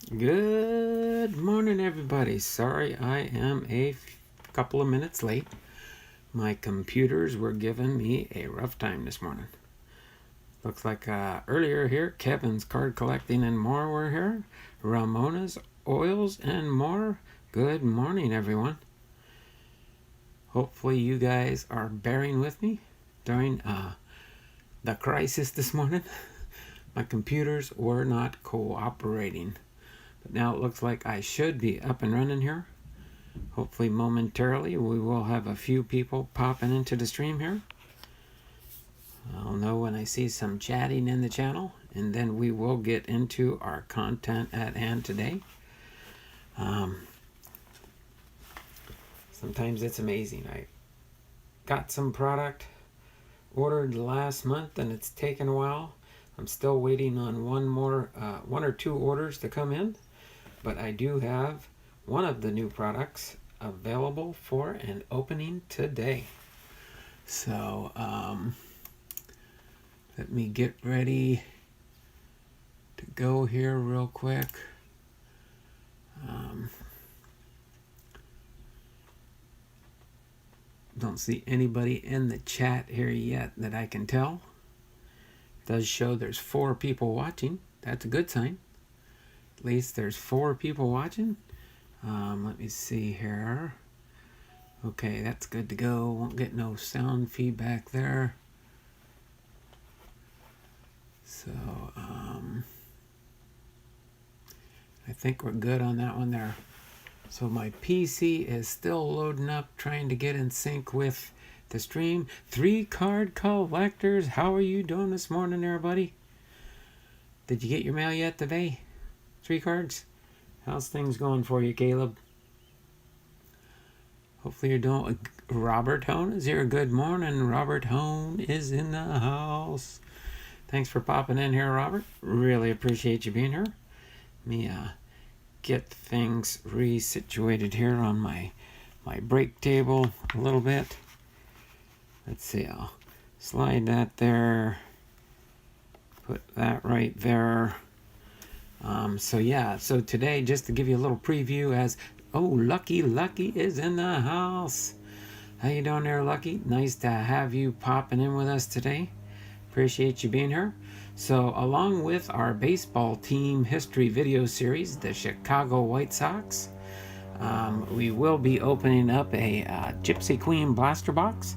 Good morning, everybody. Sorry I am a couple of minutes late. My computers were giving me a rough time this morning. Looks like earlier here, Kevin's Card Collecting and more were here. Ramona's Oils and more. Good morning, everyone. Hopefully you guys are bearing with me during the crisis this morning. My computers were not cooperating. But now it looks like I should be up and running here. Hopefully momentarily we will have a few people popping into the stream here. I'll know when I see some chatting in the channel, and then we will get into our content at hand today. Sometimes it's amazing. I got some product ordered last month and it's taken a while. I'm still waiting on one or two orders to come in. But I do have one of the new products available for an opening today. So let me get ready to go here real quick. Don't see anybody in the chat here yet that I can tell. It does show there's 4 people watching. That's a good sign. At least there's 4 people watching. Let me see here. Okay, that's good to go. Won't get no sound feedback there. So, I think we're good on that one there. So my PC is still loading up, trying to get in sync with the stream. 3 card collectors, how are you doing this morning, everybody? Did you get your mail yet today? 3 cards? How's things going for you, Caleb? Hopefully you're doing... Robert Hone is here. Good morning. Robert Hone is in the house. Thanks for popping in here, Robert. Really appreciate you being here. Let me get things resituated here on my break table a little bit. Let's see. I'll slide that there. Put that right there. So today, just to give you a little preview as, Lucky is in the house. How you doing there, Lucky? Nice to have you popping in with us today. Appreciate you being here. So along with our baseball team history video series, the Chicago White Sox, we will be opening up a Gypsy Queen blaster box.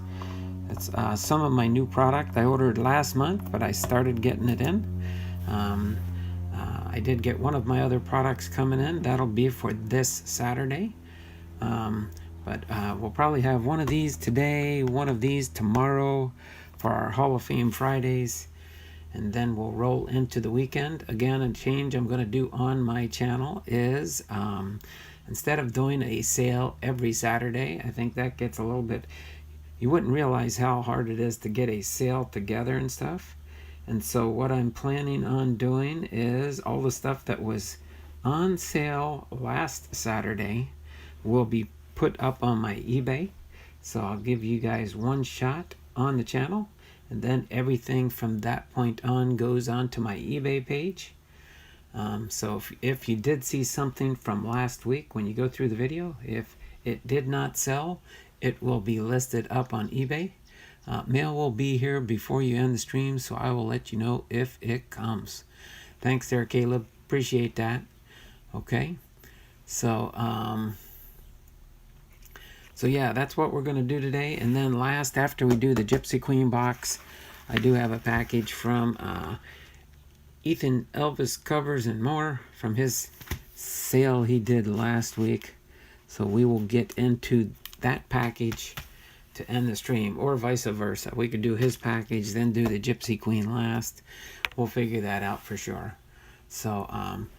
That's some of my new product I ordered last month, but I started getting it in. I did get one of my other products coming in. That'll be for this Saturday. But we'll probably have one of these today, one of these tomorrow for our Hall of Fame Fridays. And then we'll roll into the weekend. Again, a change I'm going to do on my channel is instead of doing a sale every Saturday, I think that gets a little bit... You wouldn't realize how hard it is to get a sale together and stuff. And so what I'm planning on doing is all the stuff that was on sale last Saturday will be put up on my eBay. So I'll give you guys one shot on the channel, and then everything from that point on goes on to my eBay page. So if you did see something from last week when you go through the video, if it did not sell, it will be listed up on eBay. Mail will be here before you end the stream, so I will let you know if it comes. Thanks there, Caleb. Appreciate that. Okay. So yeah, that's what we're going to do today. And then last, after we do the Gypsy Queen box, I do have a package from Ethan Elvis Covers and More from his sale he did last week. So we will get into that package to end the stream, or vice versa. We could do his package, then do the Gypsy Queen last. We'll figure that out for sure. So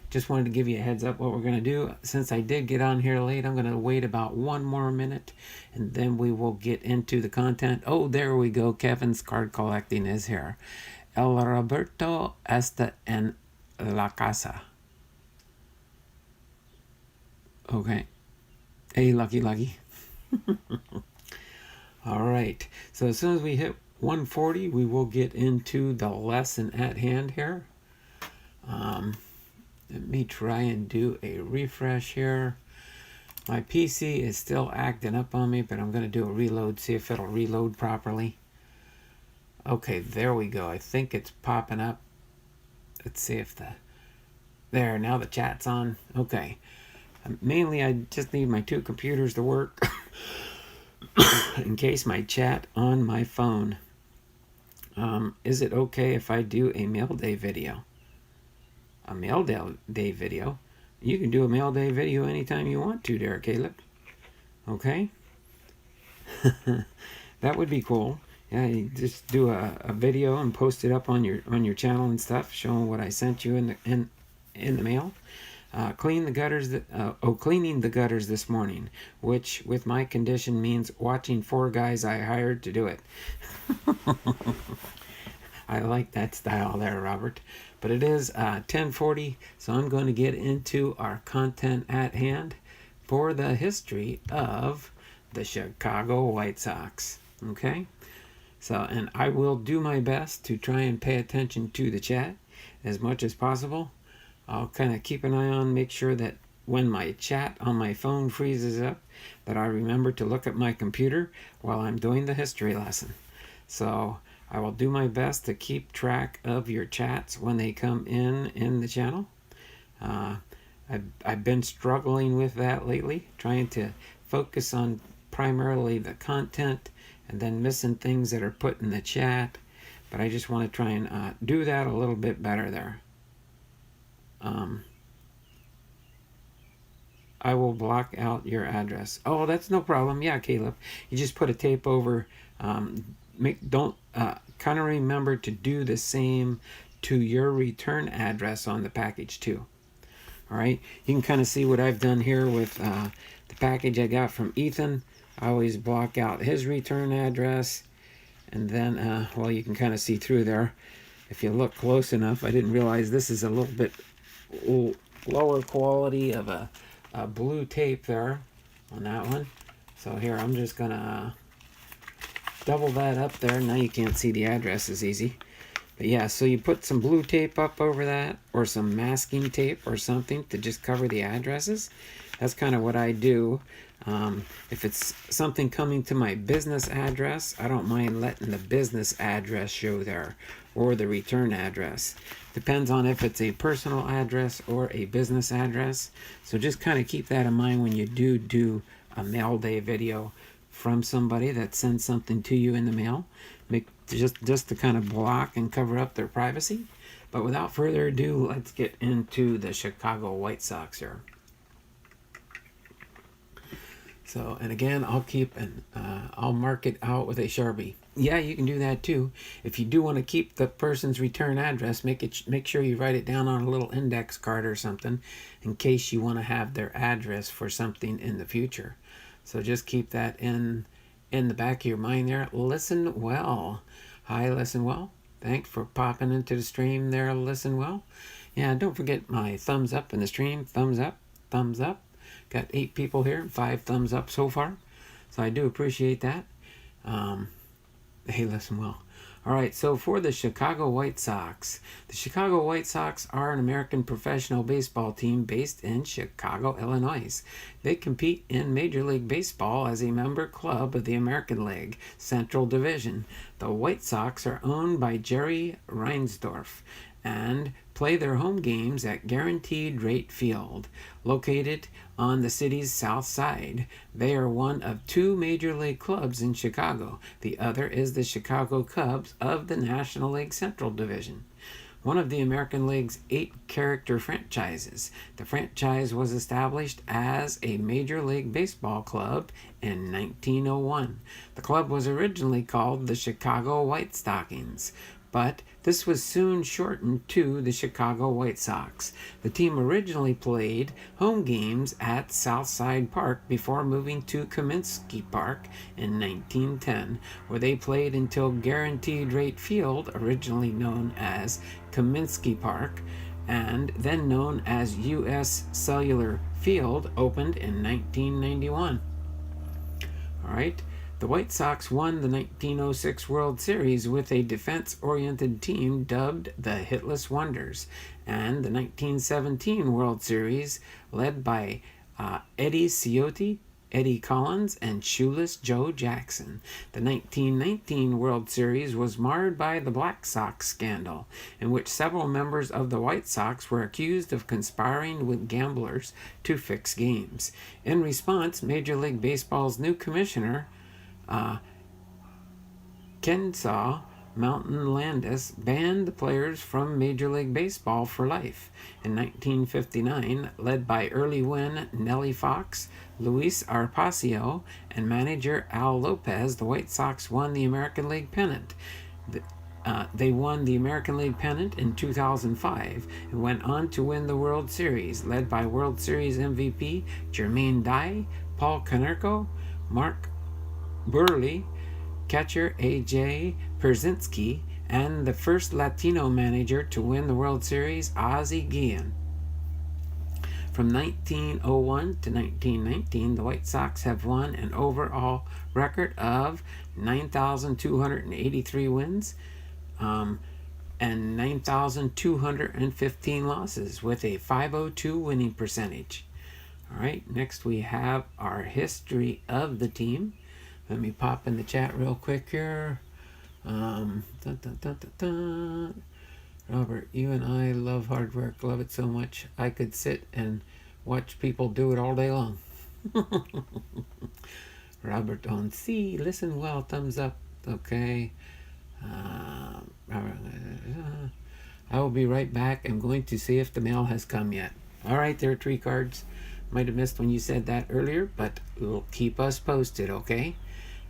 just wanted to give you a heads up what we're going to do. Since I did get on here late, I'm going to wait about 1 more minute, and then we will get into the content. Oh, there we go. Kevin's Card Collecting is here. El Roberto está en la casa. Okay. Hey, Lucky. All right. So as soon as we hit 140, we will get into the lesson at hand here. Let me try and do a refresh here. My PC is still acting up on me, but I'm going to do a reload, see if it'll reload properly. Okay, there we go. I think it's popping up. Let's see if there, now the chat's on. Okay. Mainly, I just need my two computers to work in case my chat on my phone. Is it okay if I do a mail day video? A mail day video? You can do a mail day video anytime you want to, Derek Caleb. Okay? That would be cool. Yeah, you just do a video and post it up on your channel and stuff, showing what I sent you in the mail. Cleaning the gutters this morning, which with my condition means watching 4 guys I hired to do it. I like that style there, Robert. But it is 10:40, so I'm going to get into our content at hand for the history of the Chicago White Sox. Okay? So, and I will do my best to try and pay attention to the chat as much as possible. I'll kind of keep an eye on, make sure that when my chat on my phone freezes up, that I remember to look at my computer while I'm doing the history lesson. So I will do my best to keep track of your chats when they come in the channel. I've been struggling with that lately, trying to focus on primarily the content and then missing things that are put in the chat. But I just want to try and do that a little bit better there. I will block out your address. Oh, that's no problem. Yeah, Caleb. You just put a tape over. Don't kind of remember to do the same to your return address on the package too. All right. You can kind of see what I've done here with the package I got from Ethan. I always block out his return address, and then well, you can kind of see through there if you look close enough. I didn't realize this is a little bit lower quality of a blue tape there on that one. So here I'm just gonna double that up there. Now you can't see the address as easy, but yeah, so you put some blue tape up over that, or some masking tape or something to just cover the addresses. That's kind of what I do. If it's something coming to my business address, I don't mind letting the business address show there, or the return address. Depends on if it's a personal address or a business address. So just kind of keep that in mind when you do a mail day video from somebody that sends something to you in the mail. Just to kind of block and cover up their privacy. But without further ado, let's get into the Chicago White Sox here. So, and again, I'll mark it out with a Sharpie. Yeah, you can do that too. If you do want to keep the person's return address, make sure you write it down on a little index card or something, in case you want to have their address for something in the future. So just keep that in the back of your mind there. Listen Well. Hi, Listen Well. Thanks for popping into the stream there, Listen Well. Yeah, don't forget my thumbs up in the stream. Thumbs up, thumbs up. Got 8 people here, 5 thumbs up so far. So I do appreciate that. Hey, Listen Well. All right, so for the Chicago White Sox. The Chicago White Sox are an American professional baseball team based in Chicago, Illinois. They compete in Major League Baseball as a member club of the American League Central Division. The White Sox are owned by Jerry Reinsdorf and play their home games at Guaranteed Rate Field, located on the city's south side. They are one of 2 major league clubs in Chicago. The other is the Chicago Cubs of the National League Central Division, one of the American League's 8 character franchises. The franchise was established as a Major League Baseball club in 1901. The club was originally called the Chicago White Stockings, but this was soon shortened to the Chicago White Sox. The team originally played home games at Southside Park before moving to Comiskey Park in 1910, where they played until Guaranteed Rate Field, originally known as Comiskey Park, and then known as U.S. Cellular Field, opened in 1991. All right. The White Sox won the 1906 World Series with a defense-oriented team dubbed the Hitless Wonders, and the 1917 World Series led by Eddie Ciotti, Eddie Collins, and Shoeless Joe Jackson. The 1919 World Series was marred by the Black Sox scandal, in which several members of the White Sox were accused of conspiring with gamblers to fix games. In response, Major League Baseball's new commissioner, Kennesaw Mountain Landis, banned the players from Major League Baseball for life. In 1959, led by early win Nellie Fox, Luis Arpacio, and manager Al Lopez, the White Sox won the American League pennant. They won the American League pennant in 2005 and went on to win the World Series, led by World Series MVP Jermaine Dye, Paul Konerko, Mark Burley, catcher A.J. Pierzynski, and the first Latino manager to win the World Series, Ozzie Guillen. From 1901 to 1919, the White Sox have won an overall record of 9,283 wins and 9,215 losses with a .502 winning percentage. All right, next we have our history of the team. Let me pop in the chat real quick here. Robert, you and I love hard work. Love it so much. I could sit and watch people do it all day long. Robert on C. Listen well. Thumbs up. Okay. I will be right back. I'm going to see if the mail has come yet. All right, there are 3 cards. Might have missed when you said that earlier, but it'll keep us posted, okay?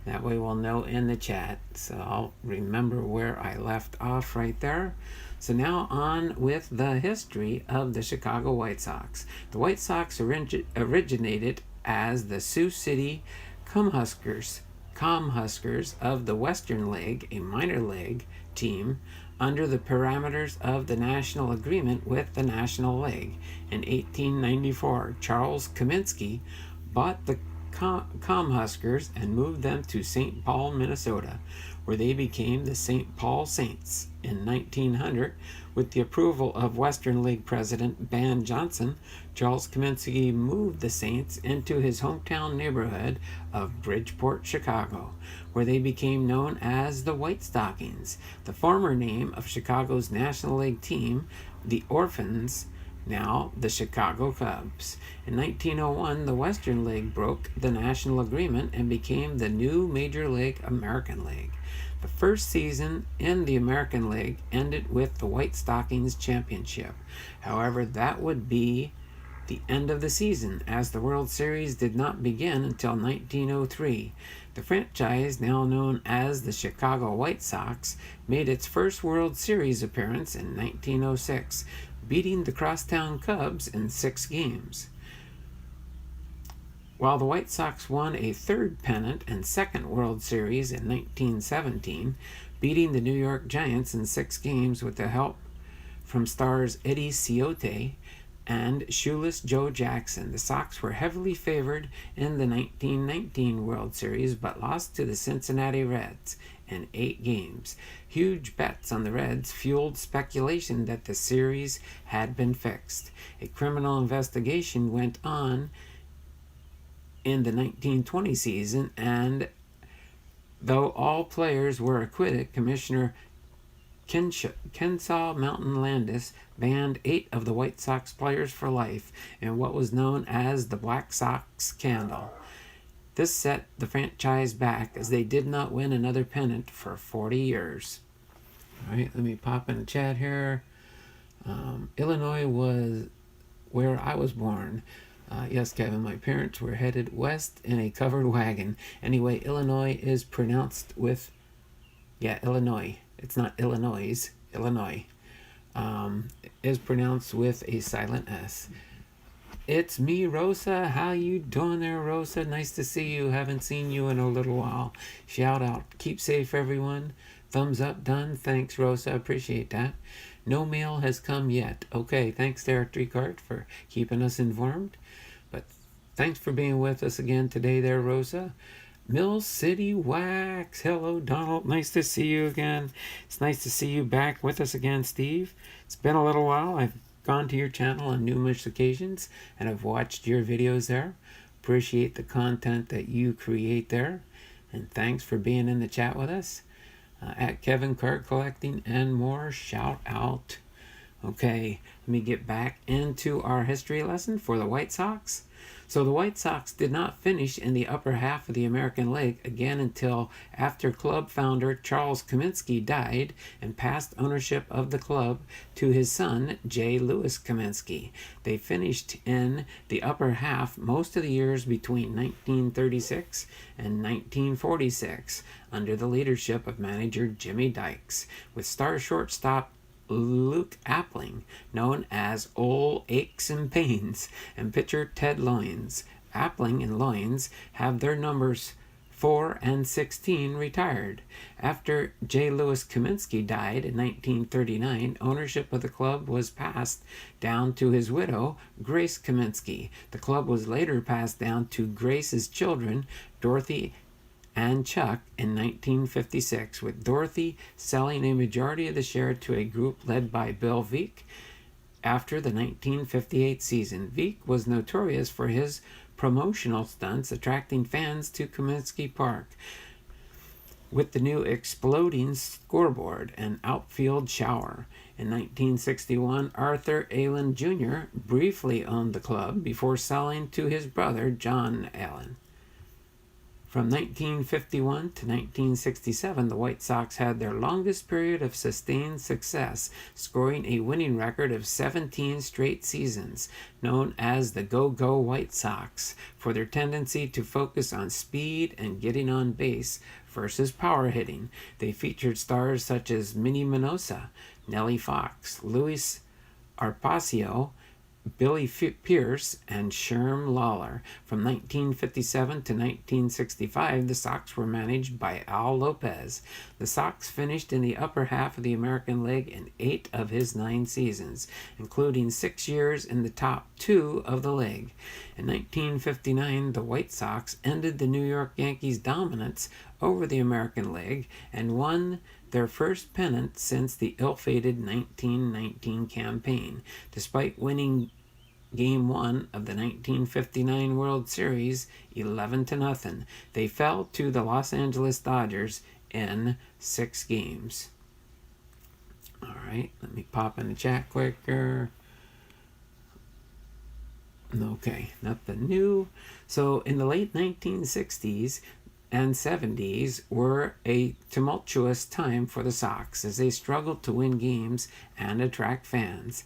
That way we'll know in the chat. So I'll remember where I left off right there. So now on with the history of the Chicago White Sox. The White Sox originated as the Sioux City Comhuskers of the Western League, a minor league team, under the parameters of the National Agreement with the National League. In 1894, Charles Comiskey bought the Comhuskers and moved them to St. Paul, Minnesota, where they became the St. Paul Saints. In 1900, with the approval of Western League President Ban Johnson, Charles Comiskey moved the Saints into his hometown neighborhood of Bridgeport, Chicago, where they became known as the White Stockings, the former name of Chicago's National League team, the Orphans, now the Chicago Cubs. In 1901, the Western League broke the national agreement and became the new Major League American League. The first season in the American League ended with the White Stockings championship. However, that would be the end of the season, as the World Series did not begin until 1903. The franchise, now known as the Chicago White Sox, made its first World Series appearance in 1906, beating the Crosstown Cubs in 6 games. While the White Sox won a 3rd pennant and 2nd World Series in 1917, beating the New York Giants in 6 games with the help from stars Eddie Ciotti and Shoeless Joe Jackson. The Sox were heavily favored in the 1919 World Series, but lost to the Cincinnati Reds in 8 games. Huge bets on the Reds fueled speculation that the series had been fixed. A criminal investigation went on in the 1920 season, and though all players were acquitted, Commissioner Kennesaw Mountain Landis banned 8 of the White Sox players for life in what was known as the Black Sox scandal. This set the franchise back, as they did not win another pennant for 40 years. All right, let me pop in the chat here. Illinois was where I was born. Yes, Kevin, my parents were headed west in a covered wagon. Anyway, Illinois is pronounced with, Illinois. It's not Illinois, Illinois. Is pronounced with a silent S. It's me, Rosa. How you doing there, Rosa? Nice to see you. Haven't seen you in a little while. Shout out. Keep safe, everyone. Thumbs up, done. Thanks, Rosa. Appreciate that. No mail has come yet. Okay, thanks there, 3 Cart, for keeping us informed. But thanks for being with us again today there, Rosa. Mill City Wax. Hello, Donald. Nice to see you again. It's nice to see you back with us again, Steve. It's been a little while. I've gone to your channel on numerous occasions and I've watched your videos there. Appreciate the content that you create there. And thanks for being in the chat with us. At Kevin Card Collecting and more. Shout out. Okay, let me get back into our history lesson for the White Sox. So the White Sox did not finish in the upper half of the American League again until after club founder Charles Comiskey died and passed ownership of the club to his son, J. Louis Comiskey. They finished in the upper half most of the years between 1936 and 1946 under the leadership of manager Jimmy Dykes, with star shortstop Luke Appling, known as Ol' Aches and Pains, and pitcher Ted Loynes. Appling and Loynes have their numbers 4 and 16 retired. After J. Louis Comiskey died in 1939, ownership of the club was passed down to his widow, Grace Comiskey. The club was later passed down to Grace's children, Dorothy and Chuck, in 1956, with Dorothy selling a majority of the share to a group led by Bill Veeck after the 1958 season. Veeck was notorious for his promotional stunts, attracting fans to Comiskey Park with the new exploding scoreboard and outfield shower. In 1961, Arthur Allen Jr. briefly owned the club before selling to his brother John Allen. From 1951 to 1967, the White Sox had their longest period of sustained success, scoring a winning record of 17 straight seasons, known as the Go-Go White Sox, for their tendency to focus on speed and getting on base versus power hitting. They featured stars such as Minnie Minoso, Nellie Fox, Luis Arpacio, Billy Pierce, and Sherm Lawler. From 1957 to 1965, the Sox were managed by Al Lopez. The Sox finished in the upper half of the American League in 8 of his 9 seasons, including 6 years in the top 2 of the league. In 1959, the White Sox ended the New York Yankees' dominance over the American League and won their first pennant since the ill-fated 1919 campaign. Despite winning Game 1 of the 1959 World Series 11-0, they fell to the Los Angeles Dodgers in 6 games. All right, let me pop in the chat quicker. Okay, nothing new. So in the late 1960s, and 70s were a tumultuous time for the Sox as they struggled to win games and attract fans.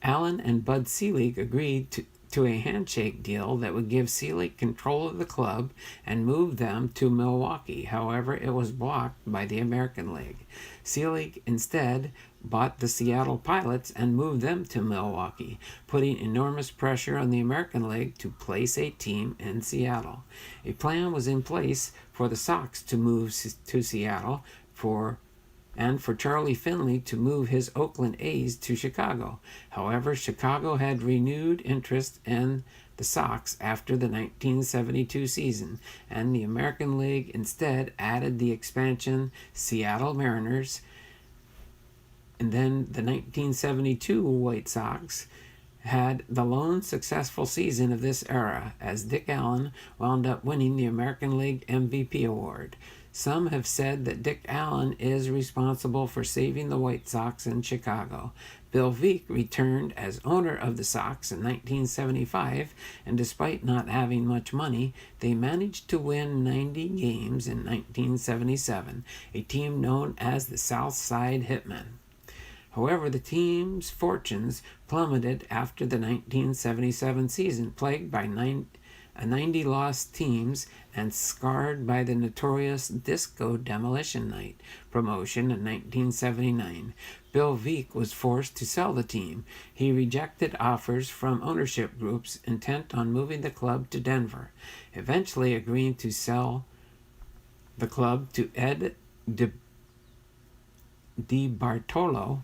Allen and Bud Selig agreed to a handshake deal that would give Selig control of the club and move them to Milwaukee. However, it was blocked by the American League. Selig instead bought the Seattle Pilots and moved them to Milwaukee, putting enormous pressure on the American League to place a team in Seattle. A plan was in place for the Sox to move to Seattle and for Charlie Finley to move his Oakland A's to Chicago. However, Chicago had renewed interest in the Sox after the 1972 season, and the American League instead added the expansion Seattle Mariners. And then the 1972 White Sox had the lone successful season of this era, as Dick Allen wound up winning the American League MVP award. Some have said that Dick Allen is responsible for saving the White Sox in Chicago. Bill Veeck returned as owner of the Sox in 1975, and despite not having much money, they managed to win 90 games in 1977, a team known as the South Side Hitmen. However, the team's fortunes plummeted after the 1977 season, plagued by 90 lost teams and scarred by the notorious Disco Demolition Night promotion in 1979. Bill Veeck was forced to sell the team. He rejected offers from ownership groups intent on moving the club to Denver, eventually agreeing to sell the club to Ed DeBartolo,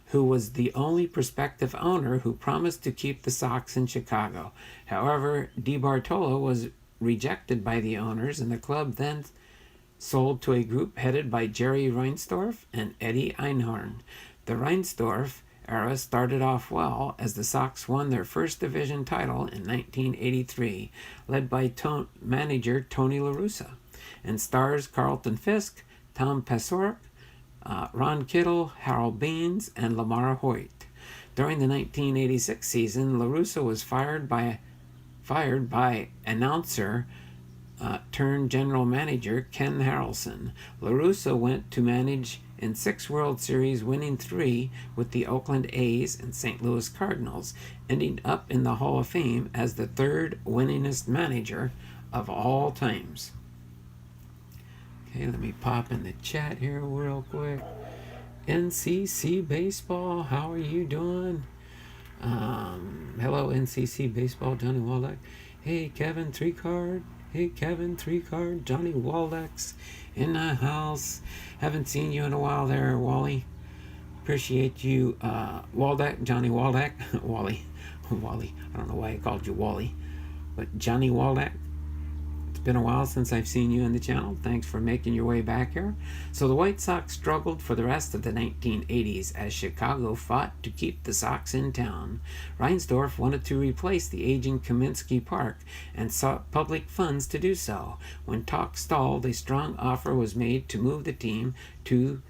who was the only prospective owner who promised to keep the Sox in Chicago. However, DeBartolo was rejected by the owners, and the club then sold to a group headed by Jerry Reinsdorf and Eddie Einhorn. The Reinsdorf era started off well as the Sox won their first division title in 1983, led by manager Tony La Russa, and stars Carlton Fisk, Tom Paciorek, Ron Kittle, Harold Baines, and Lamar Hoyt. During the 1986 season, La Russa was fired by announcer turned general manager Ken Harrelson. La Russa went to manage in 6 World Series, winning 3 with the Oakland A's and St. Louis Cardinals, ending up in the Hall of Fame as the 3rd winningest manager of all times. Okay, let me pop in the chat here real quick. NCC Baseball, how are you doing? Hello, NCC Baseball, Johnny Waldeck. Hey, Kevin, 3-card. Hey, Kevin, 3-card. Johnny Waldeck's in the house. Haven't seen you in a while there, Wally. Appreciate you, Waldeck, Johnny Waldeck. Wally. I don't know why I called you Wally. But Johnny Waldeck. It's been a while since I've seen you in the channel. Thanks for making your way back here. So the White Sox struggled for the rest of the 1980s as Chicago fought to keep the Sox in town. Reinsdorf wanted to replace the aging Comiskey Park and sought public funds to do so. When talk stalled, a strong offer was made to move the team to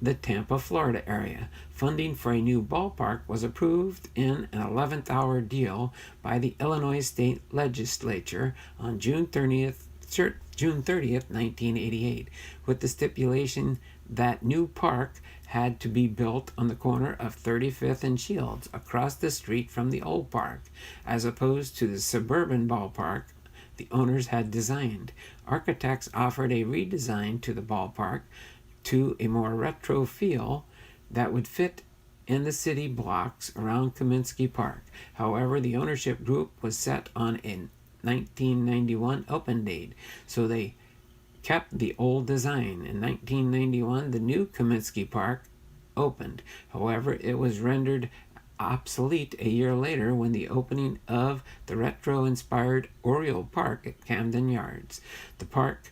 the Tampa, Florida area. Funding for a new ballpark was approved in an 11th-hour deal by the Illinois State Legislature on June 30th, 1988, with the stipulation that new park had to be built on the corner of 35th and Shields, across the street from the old park, as opposed to the suburban ballpark the owners had designed. Architects offered a redesign to the ballpark to a more retro feel that would fit in the city blocks around Comiskey Park. However, the ownership group was set on a 1991 open date, so they kept the old design. In 1991, the new Comiskey Park opened. However, it was rendered obsolete a year later when the opening of the retro-inspired Oriole Park at Camden Yards. The park,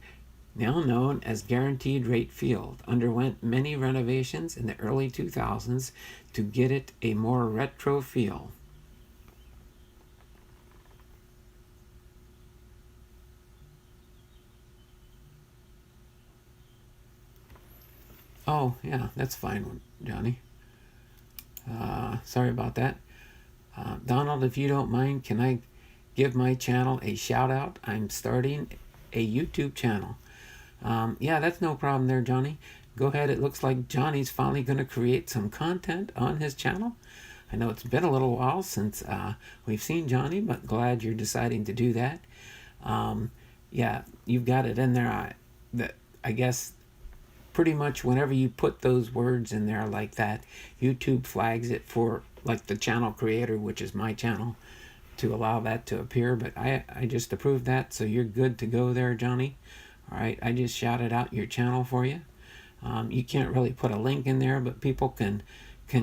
now known as Guaranteed Rate Field, underwent many renovations in the early 2000s to get it a more retro feel. Oh, yeah, that's fine, Johnny. Sorry about that. Donald, if you don't mind, can I give my channel a shout out? I'm starting a YouTube channel. Yeah, that's no problem there, Johnny. Go ahead. It looks like Johnny's finally going to create some content on his channel. I know it's been a little while since we've seen Johnny, but glad you're deciding to do that. Yeah, you've got it in there. I guess pretty much whenever you put those words in there like that, YouTube flags it for like the channel creator, which is my channel, to allow that to appear. But I just approved that, so you're good to go there, Johnny. All right, I just shouted out your channel for you. You can't really put a link in there, but people can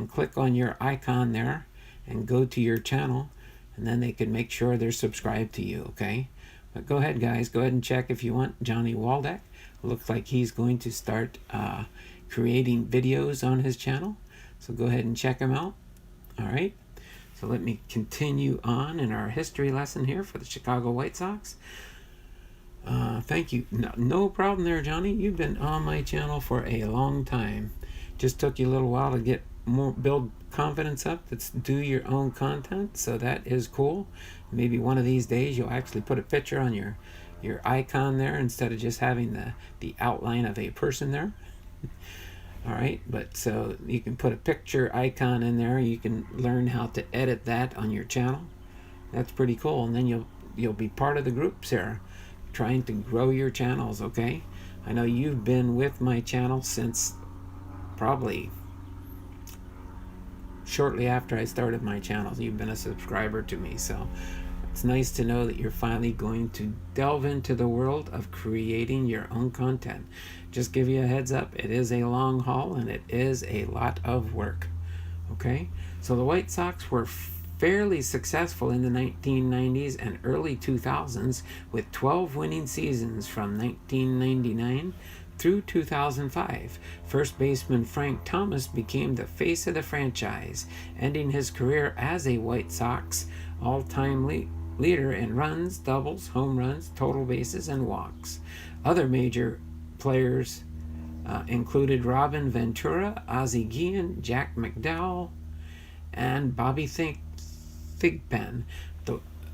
click on your icon there and go to your channel, and then they can make sure they're subscribed to you, okay? But go ahead, guys. Go ahead and check if you want Johnny Waldeck. Looks like he's going to start creating videos on his channel, so go ahead and check him out. All right, so let me continue on in our history lesson here for the Chicago White Sox. Thank you. No problem there, Johnny. You've been on my channel for a long time. Just took you a little while to get build confidence up. Let's do your own content, so that is cool. Maybe one of these days you'll actually put a picture on your icon there instead of just having the outline of a person there. All right, but so you can put a picture icon in there. You can learn how to edit that on your channel. That's pretty cool, and then you'll be part of the groups here, trying to grow your channels. Okay, I know you've been with my channel since probably shortly after I started my channel. You've been a subscriber to me, so it's nice to know that you're finally going to delve into the world of creating your own content. Just give you a heads up, it is a long haul and it is a lot of work. Okay, so the White Sox were fairly successful in the 1990s and early 2000s with 12 winning seasons from 1999 through 2005. First baseman Frank Thomas became the face of the franchise, ending his career as a White Sox all-time leader in runs, doubles, home runs, total bases, and walks. Other major players included Robin Ventura, Ozzie Guillen, Jack McDowell, and Bobby Thigpen.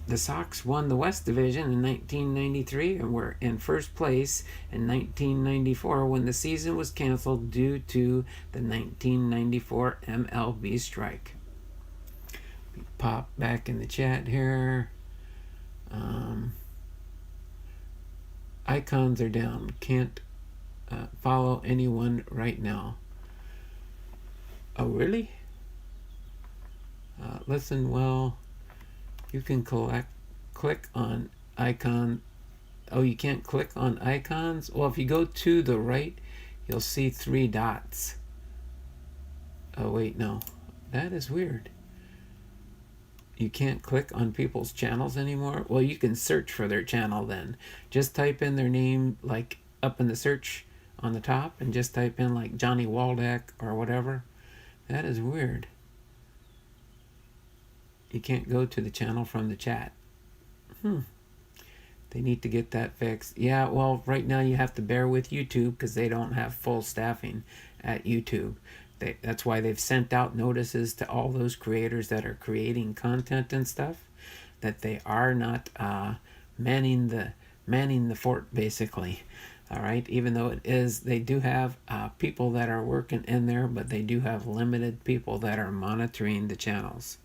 The Sox won the West Division in 1993 and were in first place in 1994 when the season was canceled due to the 1994 MLB strike. Pop back in the chat here. Icons are down. Can't follow anyone right now. Oh, really? Listen well. You can click on icon. Oh, you can't click on icons? Well, if you go to the right, you'll see 3 dots. Oh, wait, no. That is weird. You can't click on people's channels anymore? Well, you can search for their channel then. Just type in their name, like up in the search on the top, and just type in like Johnny Waldeck or whatever. That is weird. You can't go to the channel from the chat. They need to get that fixed. Yeah, well, right now you have to bear with YouTube because they don't have full staffing at YouTube. That's why they've sent out notices to all those creators that are creating content and stuff that they are not manning the fort, basically. All right, even though they do have people that are working in there, but they do have limited people that are monitoring the channels.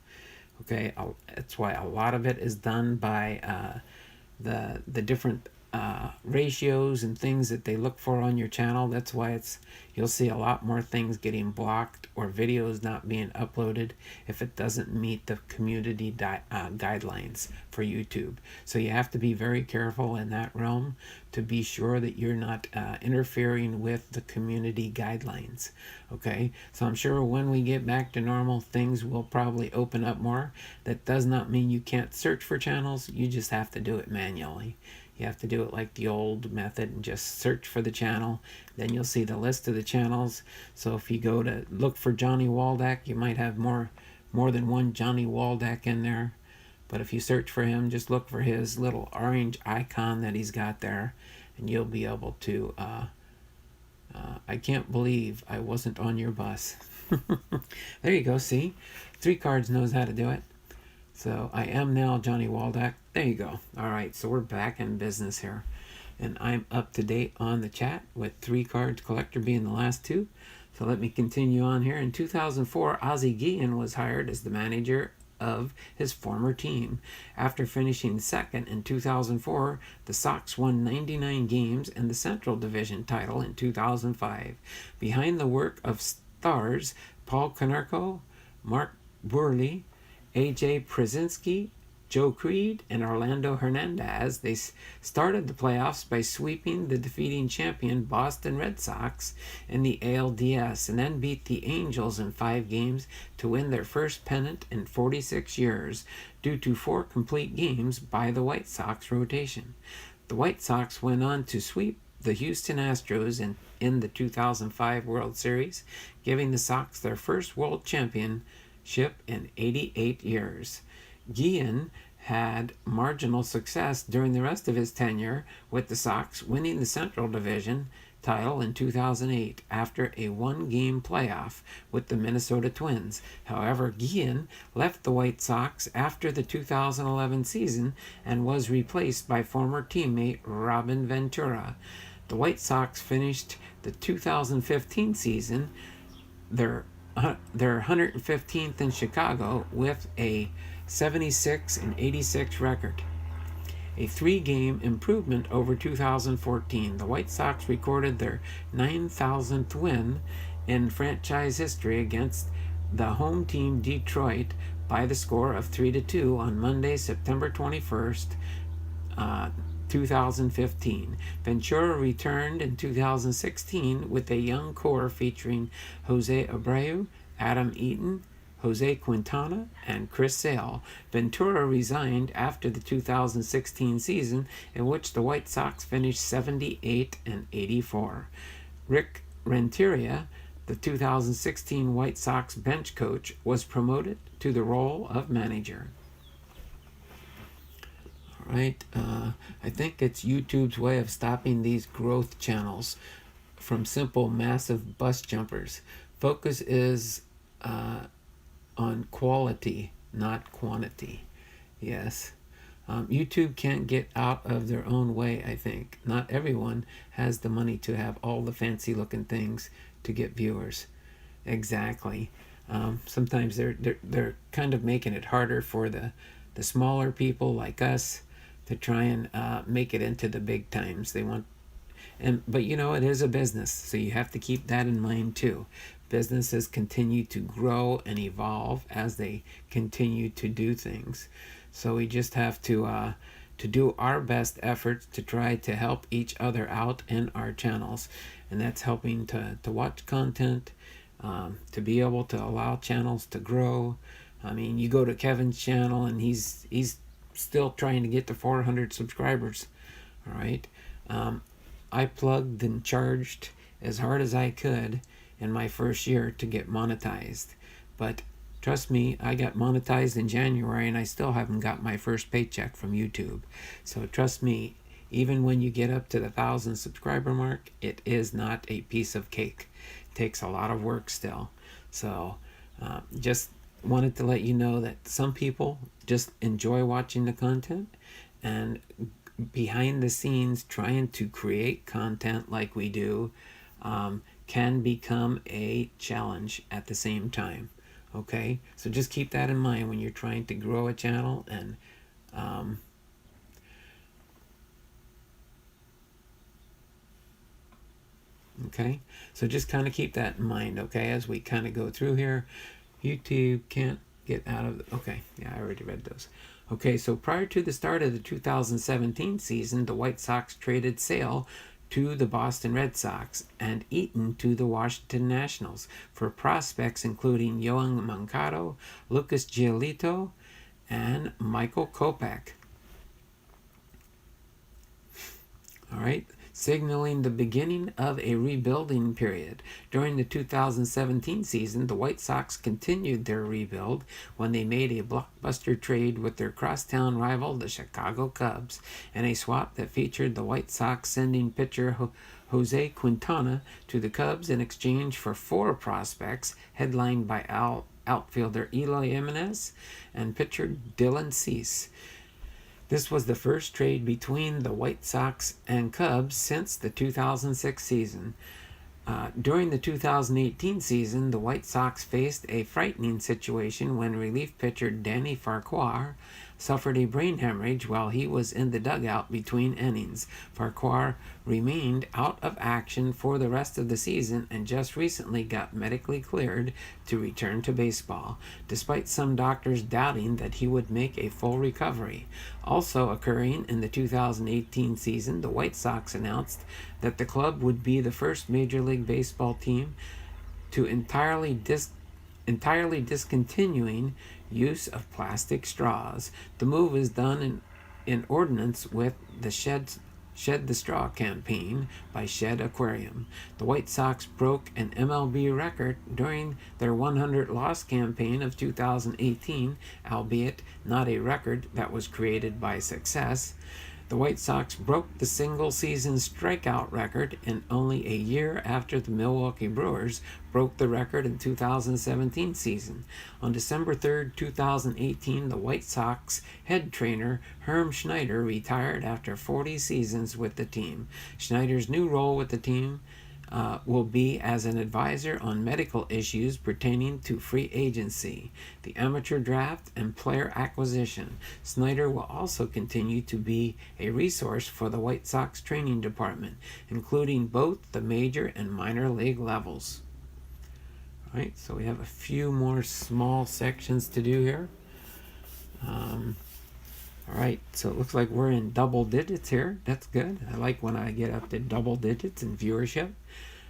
Okay, that's why a lot of it is done by the different ratios and things that they look for on your channel. That's why you'll see a lot more things getting blocked or videos not being uploaded if it doesn't meet the community guidelines for YouTube. So you have to be very careful in that realm to be sure that you're not interfering with the community guidelines. Okay, so I'm sure when we get back to normal, things will probably open up more. That does not mean you can't search for channels. You just have to do it manually. You have to do it like the old method and just search for the channel. Then you'll see the list of the channels. So if you go to look for Johnny Waldeck, you might have more than one Johnny Waldeck in there. But if you search for him, just look for his little orange icon that he's got there, and you'll be able to... I can't believe I wasn't on your bus. There you go, see? 3 Cards knows how to do it. So I am now Johnny Waldeck. There you go. All right, so we're back in business here. And I'm up to date on the chat with 3 Cards Collector being the last 2. So let me continue on here. In 2004, Ozzie Guillen was hired as the manager of his former team. After finishing second in 2004, the Sox won 99 games and the Central Division title in 2005. Behind the work of stars Paul Konerko, Mark Buehrle, A.J. Przinsky, Joe Creed, and Orlando Hernandez, they started the playoffs by sweeping the defeating champion Boston Red Sox in the ALDS and then beat the Angels in 5 games to win their first pennant in 46 years due to 4 complete games by the White Sox rotation. The White Sox went on to sweep the Houston Astros in the 2005 World Series, giving the Sox their first world championship in 88 years. Guillen had marginal success during the rest of his tenure with the Sox, winning the Central Division title in 2008 after a 1-game playoff with the Minnesota Twins. However, Guillen left the White Sox after the 2011 season and was replaced by former teammate Robin Ventura. The White Sox finished the 2015 season, their 115th in Chicago, with a 76-86 record, a 3-game improvement over 2014. The White Sox recorded their 9,000th win in franchise history against the home team Detroit by the score of 3-2 on Monday, September 21st, 2015. Ventura returned in 2016 with a young core featuring Jose Abreu, Adam Eaton, Jose Quintana, and Chris Sale. Ventura resigned after the 2016 season, in which the White Sox finished 78-84. Rick Renteria, the 2016 White Sox bench coach, was promoted to the role of manager. All right, I think it's YouTube's way of stopping these growth channels from simple, massive bus jumpers. Focus is on quality, not quantity. Yes. YouTube can't get out of their own way, I think. Not everyone has the money to have all the fancy looking things to get viewers. Exactly. Sometimes they're kind of making it harder for the smaller people like us to try and make it into the big times. They want, but you know, it is a business, so you have to keep that in mind too. Businesses continue to grow and evolve as they continue to do things. So we just have to do our best efforts to try to help each other out in our channels, and that's helping to watch content, to be able to allow channels to grow. I mean, you go to Kevin's channel and he's still trying to get to 400 subscribers. All right. I plugged and charged as hard as I could in my first year to get monetized. But trust me, I got monetized in January and I still haven't got my first paycheck from YouTube. So trust me, even when you get up to the 1,000 subscriber mark, it is not a piece of cake. It takes a lot of work still. So just wanted to let you know that some people just enjoy watching the content, and behind the scenes trying to create content like we do can become a challenge at the same time. Okay, so just keep that in mind when you're trying to grow a channel. And okay, so just kind of keep that in mind, okay, as we kind of go through here. YouTube can't get out of okay, yeah, I already read those. Okay, so prior to the start of the 2017 season, the White Sox traded Sale to the Boston Red Sox and Eaton to the Washington Nationals for prospects including Yoan Moncada, Lucas Giolito, and Michael Kopech. All right, signaling the beginning of a rebuilding period. During the 2017 season, the White Sox continued their rebuild when they made a blockbuster trade with their crosstown rival, the Chicago Cubs, in a swap that featured the White Sox sending pitcher Jose Quintana to the Cubs in exchange for 4 prospects, headlined by outfielder Eloy Jimenez and pitcher Dylan Cease. This was the first trade between the White Sox and Cubs since the 2006 season. During the 2018 season, the White Sox faced a frightening situation when relief pitcher Danny Farquhar suffered a brain hemorrhage while he was in the dugout between innings. Farquhar remained out of action for the rest of the season and just recently got medically cleared to return to baseball, despite some doctors doubting that he would make a full recovery. Also occurring in the 2018 season, the White Sox announced that the club would be the first Major League Baseball team to entirely discontinuing use of plastic straws. The move is done in ordinance with the Shed the Straw campaign by Shed Aquarium. The White Sox broke an MLB record during their 100 loss campaign of 2018, albeit not a record that was created by success. The White Sox broke the single-season strikeout record in only a year after the Milwaukee Brewers broke the record in 2017 season. On December 3, 2018, the White Sox head trainer Herm Schneider retired after 40 seasons with the team. Schneider's new role with the team will be as an advisor on medical issues pertaining to free agency, the amateur draft, and player acquisition. Snyder will also continue to be a resource for the White Sox training department, including both the major and minor league levels. All right, so we have a few more small sections to do here. All right, so it looks like we're in double digits here. That's good. I like when I get up to double digits in viewership.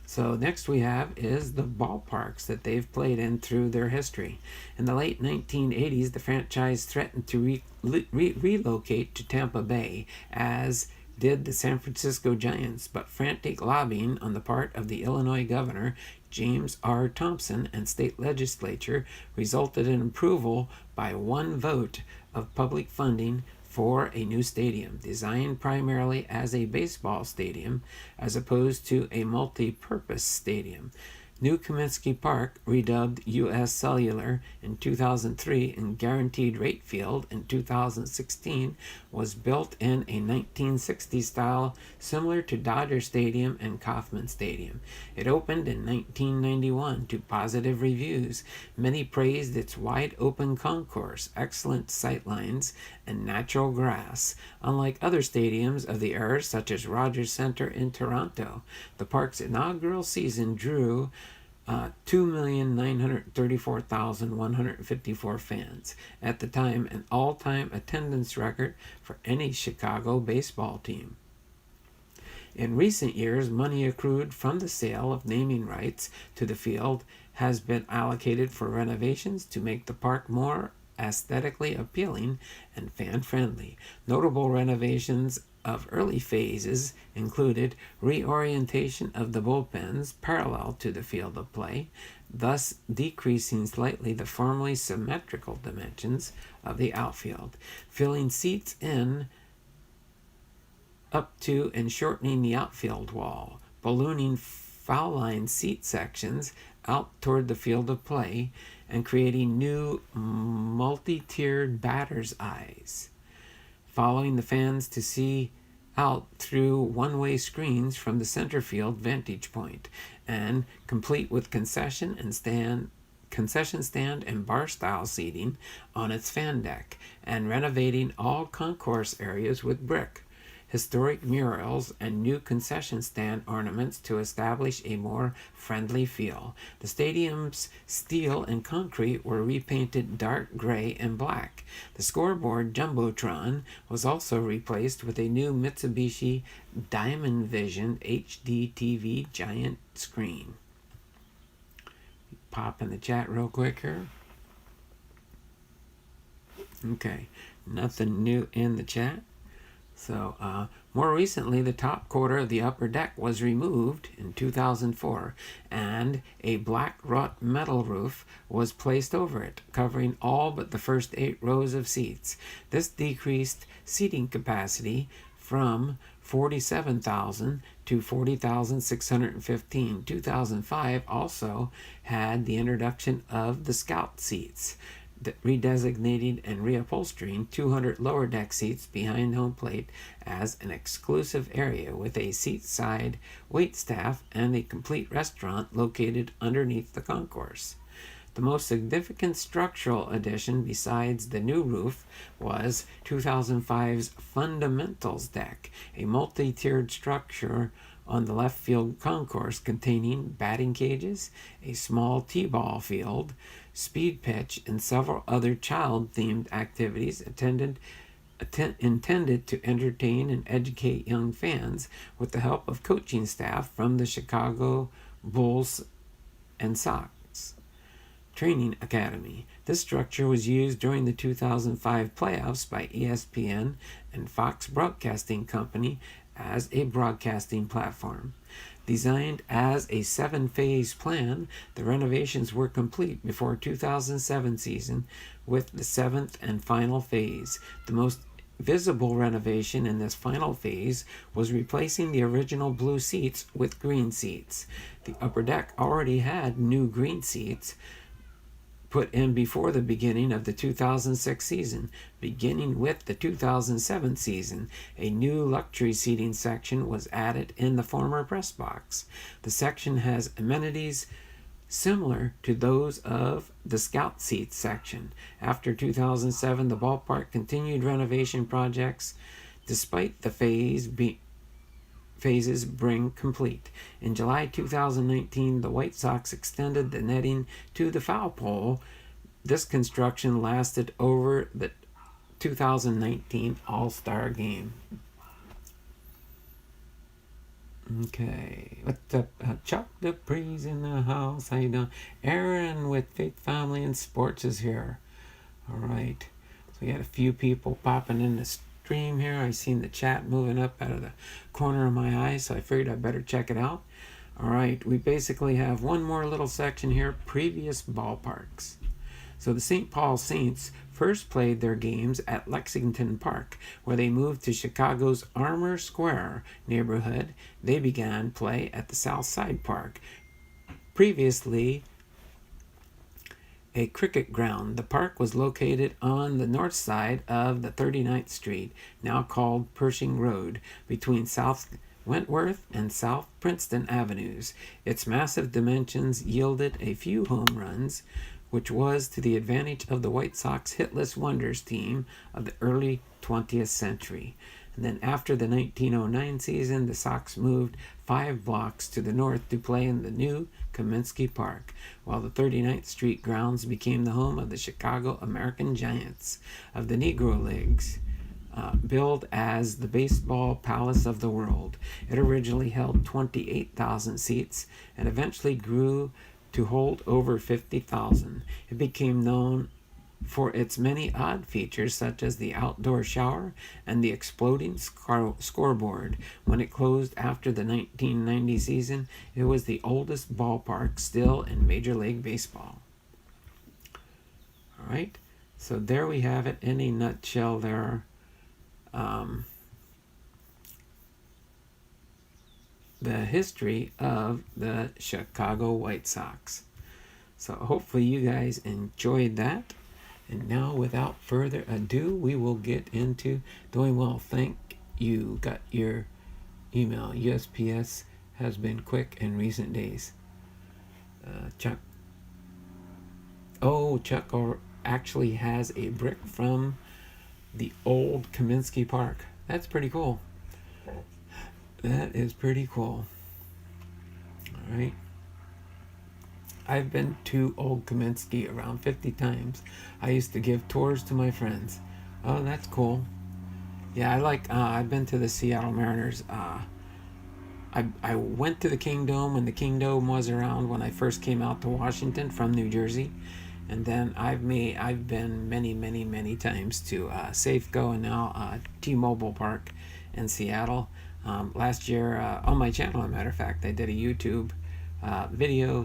So next we have is the ballparks that they've played in through their history. In the late 1980s, the franchise threatened to relocate to Tampa Bay, as did the San Francisco Giants, but frantic lobbying on the part of the Illinois governor, James R. Thompson, and state legislature resulted in approval by one vote of public funding for a new stadium, designed primarily as a baseball stadium as opposed to a multi-purpose stadium. New Comiskey Park, redubbed U.S. Cellular in 2003 and Guaranteed Rate Field in 2016, was built in a 1960s style similar to Dodger Stadium and Kauffman Stadium. It opened in 1991 to positive reviews. Many praised its wide open concourse, excellent sightlines, and natural grass. Unlike other stadiums of the era, such as Rogers Centre in Toronto, the park's inaugural season drew 2,934,154 fans, at the time an all-time attendance record for any Chicago baseball team. In recent years, money accrued from the sale of naming rights to the field has been allocated for renovations to make the park more aesthetically appealing and fan-friendly. Notable renovations of early phases included reorientation of the bullpens parallel to the field of play, thus decreasing slightly the formerly symmetrical dimensions of the outfield, filling seats in up to and shortening the outfield wall, ballooning foul line seat sections out toward the field of play, and creating new multi-tiered batter's eyes, following the fans to see out through one-way screens from the center field vantage point, and complete with concession stand and bar style seating on its fan deck, and renovating all concourse areas with brick, historic murals, and new concession stand ornaments to establish a more friendly feel. The stadium's steel and concrete were repainted dark gray and black. The scoreboard Jumbotron was also replaced with a new Mitsubishi Diamond Vision HD TV giant screen. Pop in the chat real quick here. Okay, nothing new in the chat. So, more recently, the top quarter of the upper deck was removed in 2004, and a black wrought metal roof was placed over it, covering all but the first 8 rows of seats. This decreased seating capacity from 47,000 to 40,615. 2005 also had the introduction of the Scout seats, redesignating and reupholstering 200 lower deck seats behind home plate as an exclusive area with a seat-side wait staff and a complete restaurant located underneath the concourse. The most significant structural addition besides the new roof was 2005's Fundamentals deck, a multi-tiered structure on the left field concourse containing batting cages, a small t-ball field, speed pitch, and several other child-themed activities intended to entertain and educate young fans with the help of coaching staff from the Chicago Bulls and Sox Training Academy. This structure was used during the 2005 playoffs by ESPN and Fox Broadcasting Company as a broadcasting platform. Designed as a 7-phase plan, the renovations were complete before 2007 season with the 7th and final phase. The most visible renovation in this final phase was replacing the original blue seats with green seats. The upper deck already had new green seats put in before the beginning of the 2006 season. Beginning with the 2007 season, a new luxury seating section was added in the former press box. The section has amenities similar to those of the Scout Seats section. After 2007, the ballpark continued renovation projects despite the phases bring complete. In July 2019, the White Sox extended the netting to the foul pole. This construction lasted over the 2019 All-Star Game. Okay, what's up? Chuck the Breeze in the house. How you doing? Aaron with Faith Family and Sports is here. All right. So we got a few people popping in the stream here. I seen the chat moving up out of the corner of my eye, so I figured I better check it out. All right, we basically have one more little section here, previous ballparks. So the St. Paul Saints first played their games at Lexington Park, where they moved to Chicago's Armour Square neighborhood. They began play at the South Side Park, previously a cricket ground. The park was located on the north side of the 39th Street, now called Pershing Road, between South Wentworth and South Princeton Avenues. Its massive dimensions yielded a few home runs, which was to the advantage of the White Sox hitless wonders team of the early 20th century. And then after the 1909 season, the Sox moved 5 blocks to the north to play in the new Comiskey Park, while the 39th Street grounds became the home of the Chicago American Giants of the Negro Leagues. Billed as the baseball palace of the world. It originally held 28,000 seats and eventually grew to hold over 50,000. It became known for its many odd features such as the outdoor shower and the exploding scoreboard. When it closed after the 1990 season, it was the oldest ballpark still in Major League Baseball. All right, so there we have it in a nutshell there. The history of the Chicago White Sox. So hopefully you guys enjoyed that. And now without further ado, we will get into doing well. Thank you. Got your email. USPS has been quick in recent days. Chuck. Oh, Chuck actually has a brick from the old Comiskey Park. That's pretty cool. That is pretty cool. All right. I've been to Old Comiskey around 50 times. I used to give tours to my friends. Oh, that's cool. Yeah, I've been to the Seattle Mariners. I went to the Kingdome when the Kingdome was around when I first came out to Washington from New Jersey. And then I've been many times to Safeco and now T-Mobile Park in Seattle. Last year on my channel, as a matter of fact, I did a YouTube video,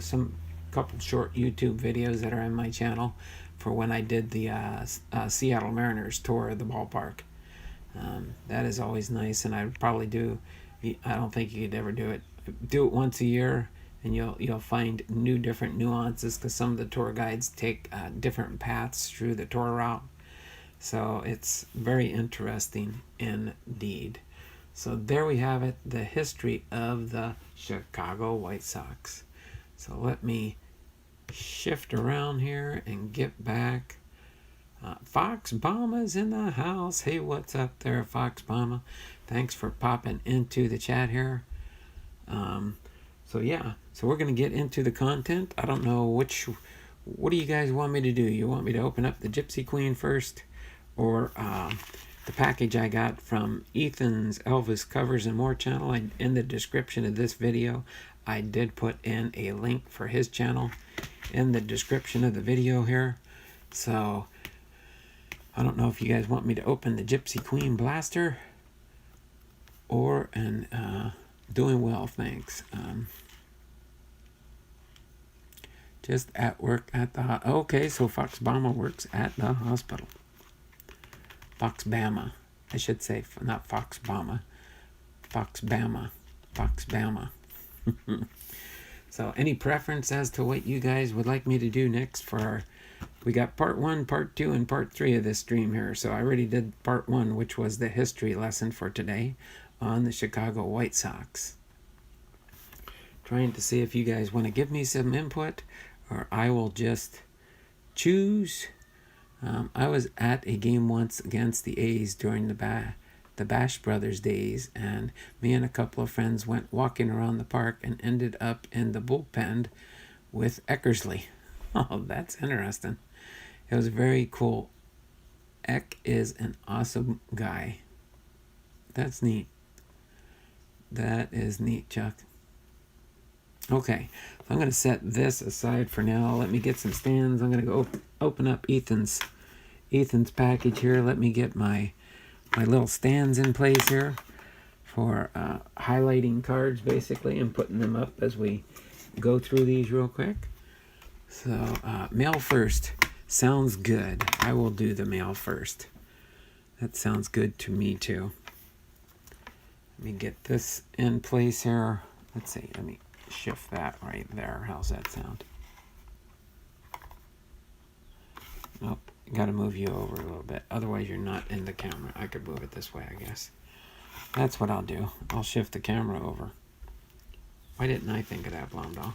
couple short YouTube videos that are in my channel for when I did the Seattle Mariners tour of the ballpark. That is always nice, and I would probably do. I don't think you could ever do it. Do it once a year, and you'll find different nuances because some of the tour guides take different paths through the tour route. So it's very interesting indeed. So there we have it, the history of the Chicago White Sox. So let me shift around here and get back. Fox Bama's in the house. Hey, what's up there, Fox Bama? Thanks for popping into the chat here. So we're going to get into the content. I don't know what do you guys want me to do? You want me to open up the Gypsy Queen first, or the package I got from Ethan's Elvis Covers and More channel? In the description of this video, I did put in a link for his channel in the description of the video here. So I don't know if you guys want me to open the Gypsy Queen Blaster or doing well, thanks. Just at work at the okay, so Fox Bama works at the hospital. Fox Bama, I should say, not Fox Bama. Fox Bama. Fox Bama. So any preference as to what you guys would like me to do next for we got part 1, part 2, and part 3 of this stream here. So I already did part 1, which was the history lesson for today on the Chicago White Sox. Trying to see if you guys want to give me some input, or I will just choose. I was at a game once against the A's during the Bash Brothers days, and me and a couple of friends went walking around the park and ended up in the bullpen with Eckersley. Oh, that's interesting. It was very cool. Eck is an awesome guy. That's neat. That is neat, Chuck. Okay, so I'm going to set this aside for now. Let me get some stands. I'm going to go open up Ethan's package here. Let me get my little stands in place here for highlighting cards, basically, and putting them up as we go through these real quick. So, mail first. Sounds good. I will do the mail first. That sounds good to me, too. Let me get this in place here. Let's see. Let me shift that right there. How's that sound? Nope. Got to move you over a little bit. Otherwise, you're not in the camera. I could move it this way, I guess. That's what I'll do. I'll shift the camera over. Why didn't I think of that, Blondell?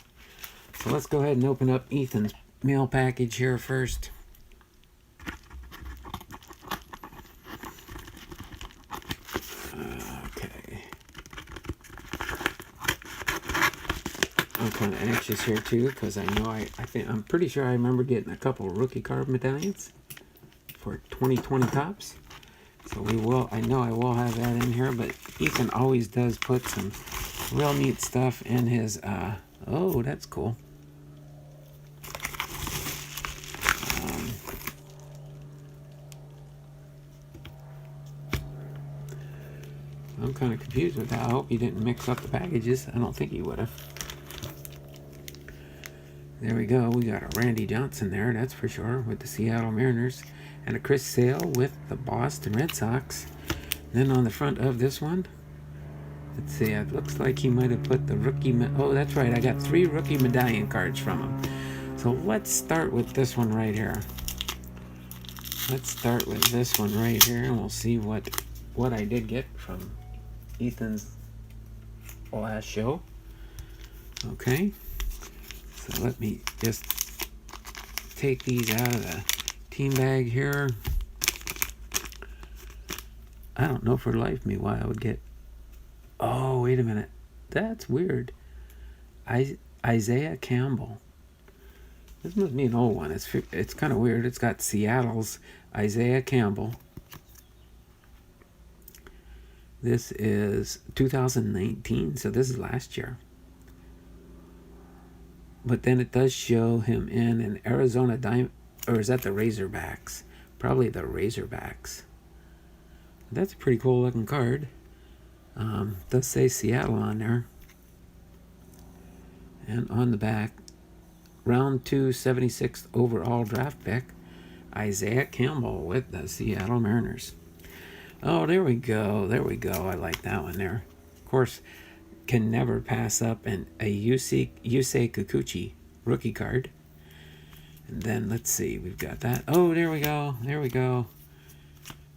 So let's go ahead and open up Ethan's mail package here first. Okay. I'm kind of anxious here too, because I know I'm pretty sure I remember getting a couple rookie card medallions for 2020 Topps. So I know I will have that in here, but Ethan always does put some real neat stuff in his, oh, that's cool. I'm kind of confused with that. I hope you didn't mix up the packages. I don't think you would have. There we go. We got a Randy Johnson there, that's for sure, with the Seattle Mariners. And a Chris Sale with the Boston Red Sox. Then on the front of this one, let's see, it looks like he might have put the rookie... Oh, that's right. I got 3 rookie medallion cards from him. So let's start with this one right here. Let's start with this one right here, and we'll see what I did get from Ethan's last show. Okay. So let me just take these out of the team bag here. I don't know for the life of me why I would get... Oh, wait a minute. That's weird. Isaiah Campbell. This must be an old one. It's kind of weird. It's got Seattle's Isaiah Campbell. This is 2019, so this is last year. But then it does show him in an Arizona Diamond, or is that the Razorbacks? Probably the Razorbacks. That's a pretty cool looking card. Does say Seattle on there. And on the back, round 2, 76th overall draft pick, Isaiah Campbell with the Seattle Mariners. Oh, there we go. There we go. I like that one there. Of course, can never pass up a Yusei Kikuchi rookie card. And then let's see, we've got that. Oh, there we go. There we go.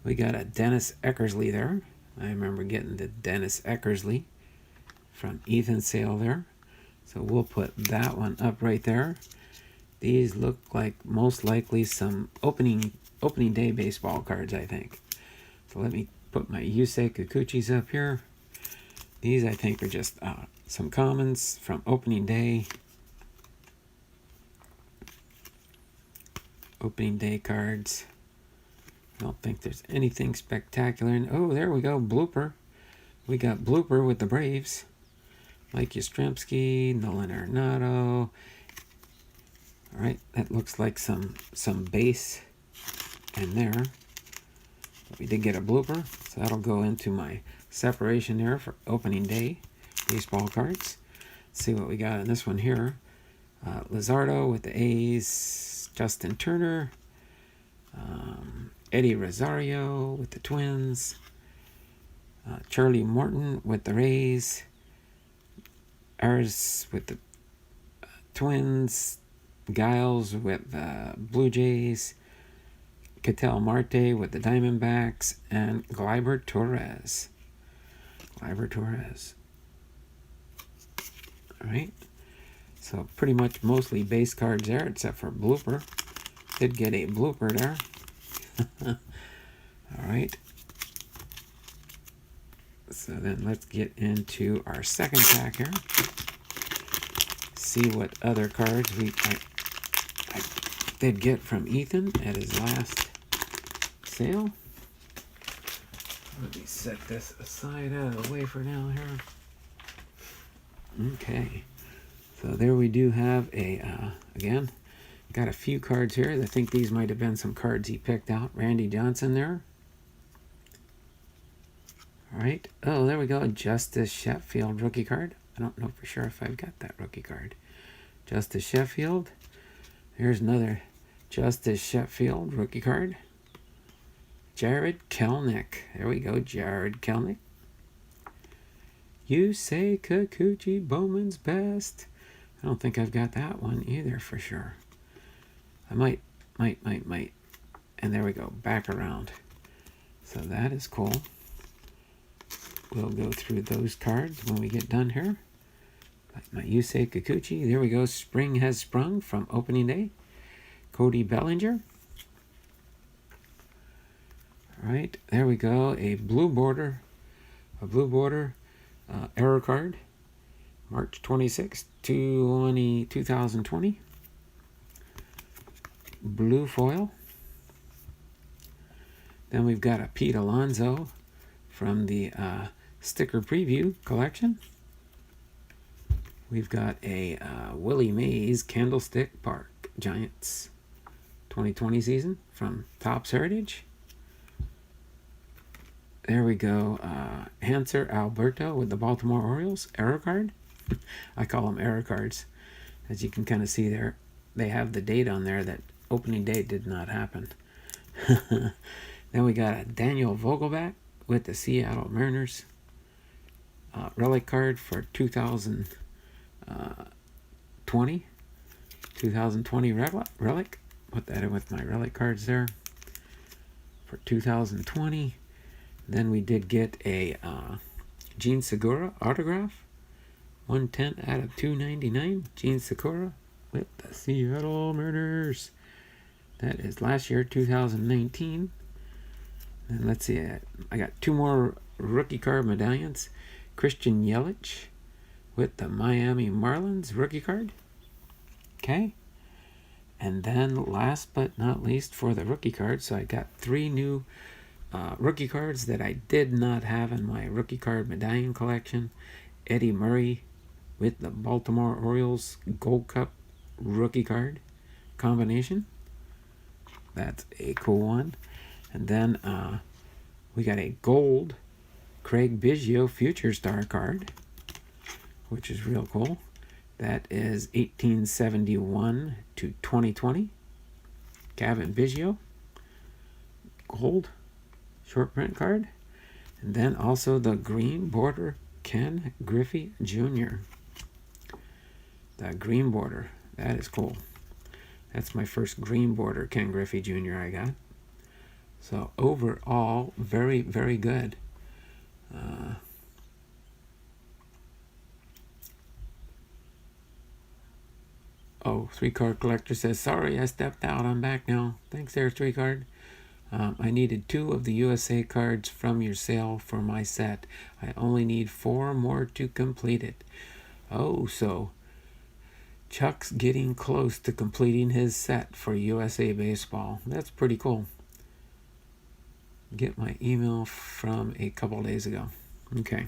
We got a Dennis Eckersley there. I remember getting the Dennis Eckersley from Ethan Sale there. So we'll put that one up right there. These look like most likely some opening day baseball cards, I think. So let me put my Yusei Kikuchis up here. These, I think, are just some commons from opening day. Opening day cards. I don't think there's anything spectacular. Oh, there we go. Blooper. We got Blooper with the Braves. Mike Yastrzemski, Nolan Arenado. All right, that looks like some base in there. We did get a blooper, so that'll go into my separation there for opening day baseball cards. Let's see what we got in this one here. Luzardo with the A's, Justin Turner, Eddie Rosario with the Twins, Charlie Morton with the Rays, Ayers with the Twins, Giles with the Blue Jays, Ketel Marte with the Diamondbacks, and Gleyber Torres. Alright. So pretty much mostly base cards there, except for blooper. Did get a blooper there. Alright. So then let's get into our second pack here. See what other cards I did get from Ethan at his last sale. Let me set this aside out of the way for now here. Okay, so there we do have a, again, got a few cards here. I think these might have been some cards he picked out. Randy Johnson there. All right. Oh, there we go. Justice Sheffield rookie card. I don't know for sure if I've got that rookie card. Justice Sheffield. Here's another Justice Sheffield rookie card. Jared Kelnick. There we go. Jared Kelnick. You say Kikuchi Bowman's best. I don't think I've got that one either for sure. I might. And there we go. Back around. So that is cool. We'll go through those cards when we get done here. My Yusei Kikuchi. There we go. Spring has sprung from opening day. Cody Bellinger. All right. There we go. A blue border error card. March 26, 2020. Blue foil. Then we've got a Pete Alonso from the sticker preview collection. We've got a Willie Mays Candlestick Park Giants 2020 season from Topps Heritage. There we go. Hanser Alberto with the Baltimore Orioles error card. I call them error cards. As you can kind of see there, they have the date on there that opening day did not happen. Then we got a Daniel Vogelback with the Seattle Mariners relic card for 2020 relic. Put that in with my relic cards there for 2020. Then we did get a Gene Segura autograph, 110 out of 299. Gene Segura with the Seattle Mariners. That is last year, 2019. And let's see, I got two more rookie card medallions. Christian Yelich with the Miami Marlins rookie card. Okay. And then last but not least for the rookie cards, so I got three new rookie cards that I did not have in my rookie card medallion collection. Eddie Murray with the Baltimore Orioles Gold Cup rookie card combination. That's a cool one. And then we got a gold Craig Biggio Future Star card, which is real cool. That is 1871 to 2020. Gavin Biggio. Gold short print card. And then also the green border Ken Griffey Jr. The green border. That is cool. That's my first green border Ken Griffey Jr. I got. So overall, very, very good. Three card collector says, sorry, I stepped out. I'm back now. Thanks there, three card. I needed 2 of the USA cards from your sale for my set. I only need 4 more to complete it. Oh, so Chuck's getting close to completing his set for USA Baseball. That's pretty cool. Get my email from a couple days ago. Okay.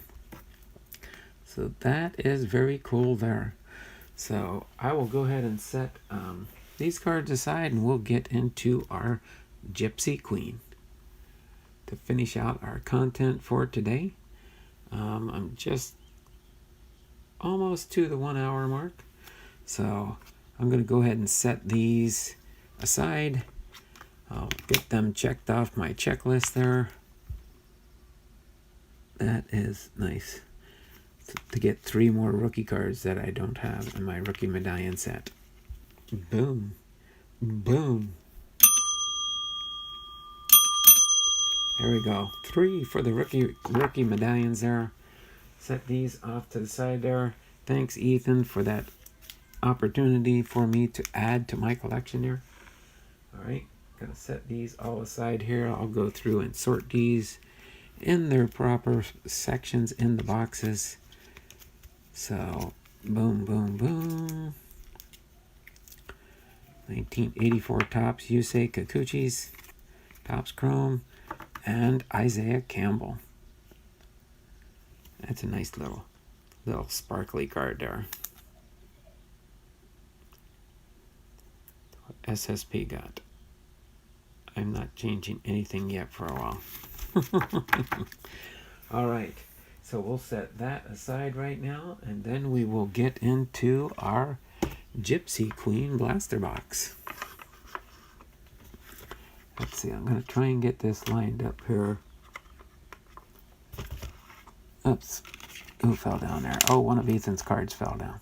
So that is very cool there. So I will go ahead and set these cards aside and we'll get into our Gypsy Queen to finish out our content for today. I'm just almost to the 1 hour mark. So I'm going to go ahead and set these aside. I'll get them checked off my checklist there. That is nice. To get 3 more rookie cards that I don't have in my rookie medallion set. Boom. Boom. There we go. 3 for the rookie medallions there. Set these off to the side there. Thanks, Ethan, for that opportunity for me to add to my collection here. All right. Gonna set these all aside here. I'll go through and sort these in their proper sections in the boxes. So, boom, boom, boom. 1984 Topps Yusei Kikuchis, Topps Chrome, and Isaiah Campbell. That's a nice little Little sparkly card there. What SSP got. I'm not changing anything yet for a while. All right, so we'll set that aside right now, and then we will get into our Gypsy Queen blaster box. Let's see, I'm going to try and get this lined up here. Oops, who fell down there? Oh, one of Ethan's cards fell down.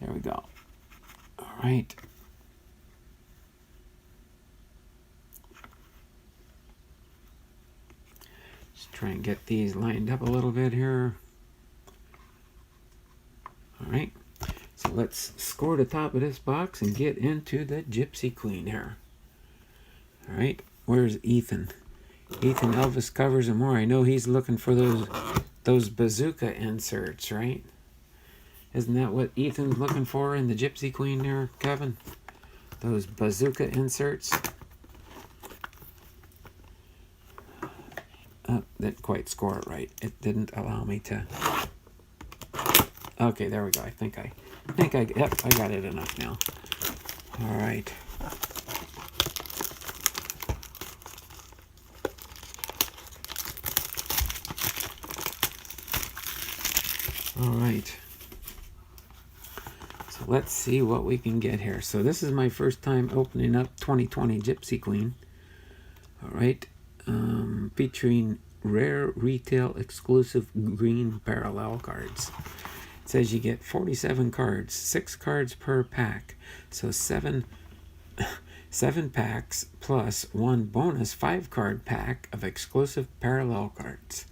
There we go. All right. Try and get these lined up a little bit here. All right, so let's score the top of this box and get into the Gypsy Queen here. All right, where's Ethan? Ethan, Elvis covers and more. I know he's looking for those bazooka inserts, right? Isn't that what Ethan's looking for in the Gypsy Queen there, Kevin? Those bazooka inserts. Didn't quite score it right. It didn't allow me to. Okay, there we go. Yep, I got it enough now. All right. All right. So let's see what we can get here. So this is my first time opening up 2020 Gypsy Queen. All right. Featuring rare retail exclusive green parallel cards. It says you get 47 cards, 6 cards per pack. So seven packs plus 1 bonus 5-card pack of exclusive parallel cards.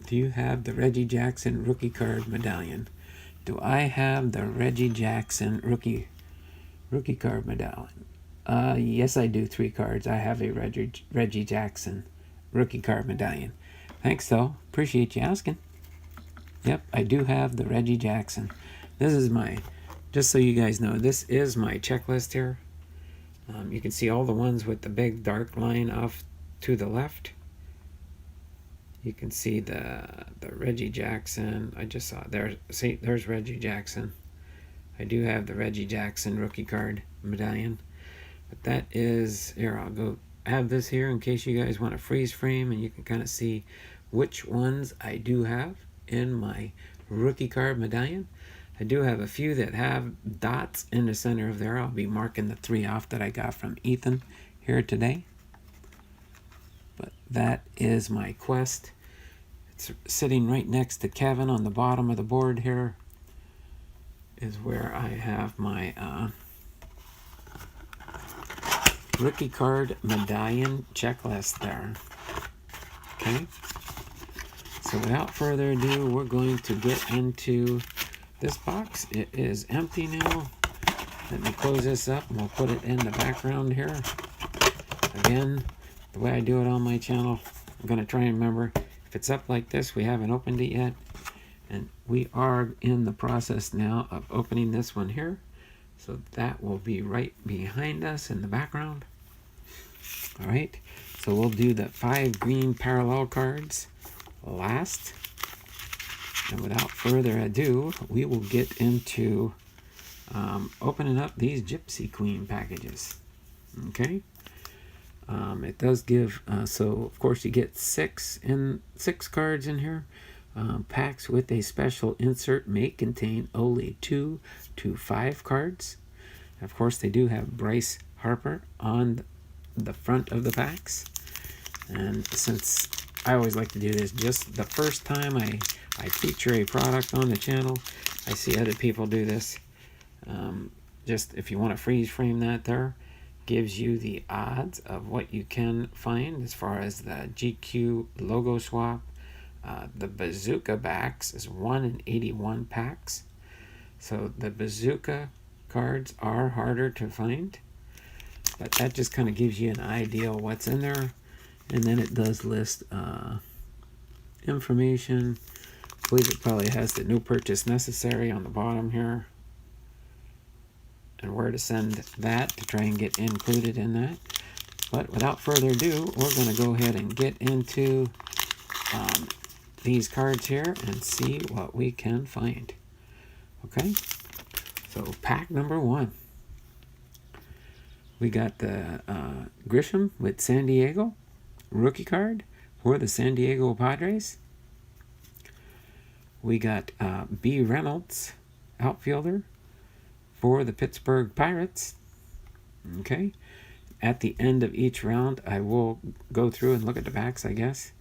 Do you have the Reggie Jackson rookie card medallion? Do I have the Reggie Jackson rookie card medallion? Yes, I do. 3 cards. I have a Reggie Jackson rookie card medallion. Thanks, though. Appreciate you asking. Yep, I do have the Reggie Jackson. This is my, just so you guys know, this is my checklist here. You can see all the ones with the big dark line off to the left. You can see the Reggie Jackson. I just saw it there. See, there's Reggie Jackson. I do have the Reggie Jackson rookie card medallion. But that is, here, I'll go have this here in case you guys want to freeze frame and you can kind of see which ones I do have in my rookie card medallion. I do have a few that have dots in the center of there. I'll be marking the 3 off that I got from Ethan here today. But that is my quest. It's sitting right next to Kevin on the bottom of the board here is where I have my rookie card medallion checklist there. Okay, so without further ado, we're going to get into this box. It is empty now. Let me close this up and we'll put it in the background here. Again, the way I do it on my channel, I'm going to try and remember, if it's up like this, we haven't opened it yet, and we are in the process now of opening this one here. So that will be right behind us in the background. All right, so we'll do the 5 green parallel cards last. And without further ado, we will get into opening up these Gypsy Queen packages. Okay, it does give, so of course you get 6 cards in here. Packs with a special insert may contain only 2 to 5 cards. Of course, they do have Bryce Harper on the front of the packs. And since I always like to do this, just the first time I feature a product on the channel, I see other people do this. Just if you want to freeze frame that there, gives you the odds of what you can find as far as the GQ logo swap. The bazooka backs is 1 in 81 packs. So the bazooka cards are harder to find. But that just kind of gives you an idea of what's in there. And then it does list information. I believe it probably has the no purchase necessary on the bottom here. And where to send that to try and get included in that. But without further ado, we're going to go ahead and get into these cards here and see what we can find. Okay, so pack number 1. We got the Grisham with San Diego rookie card for the San Diego Padres. We got B. Reynolds, outfielder for the Pittsburgh Pirates. Okay. At the end of each round, I will go through and look at the backs, I guess,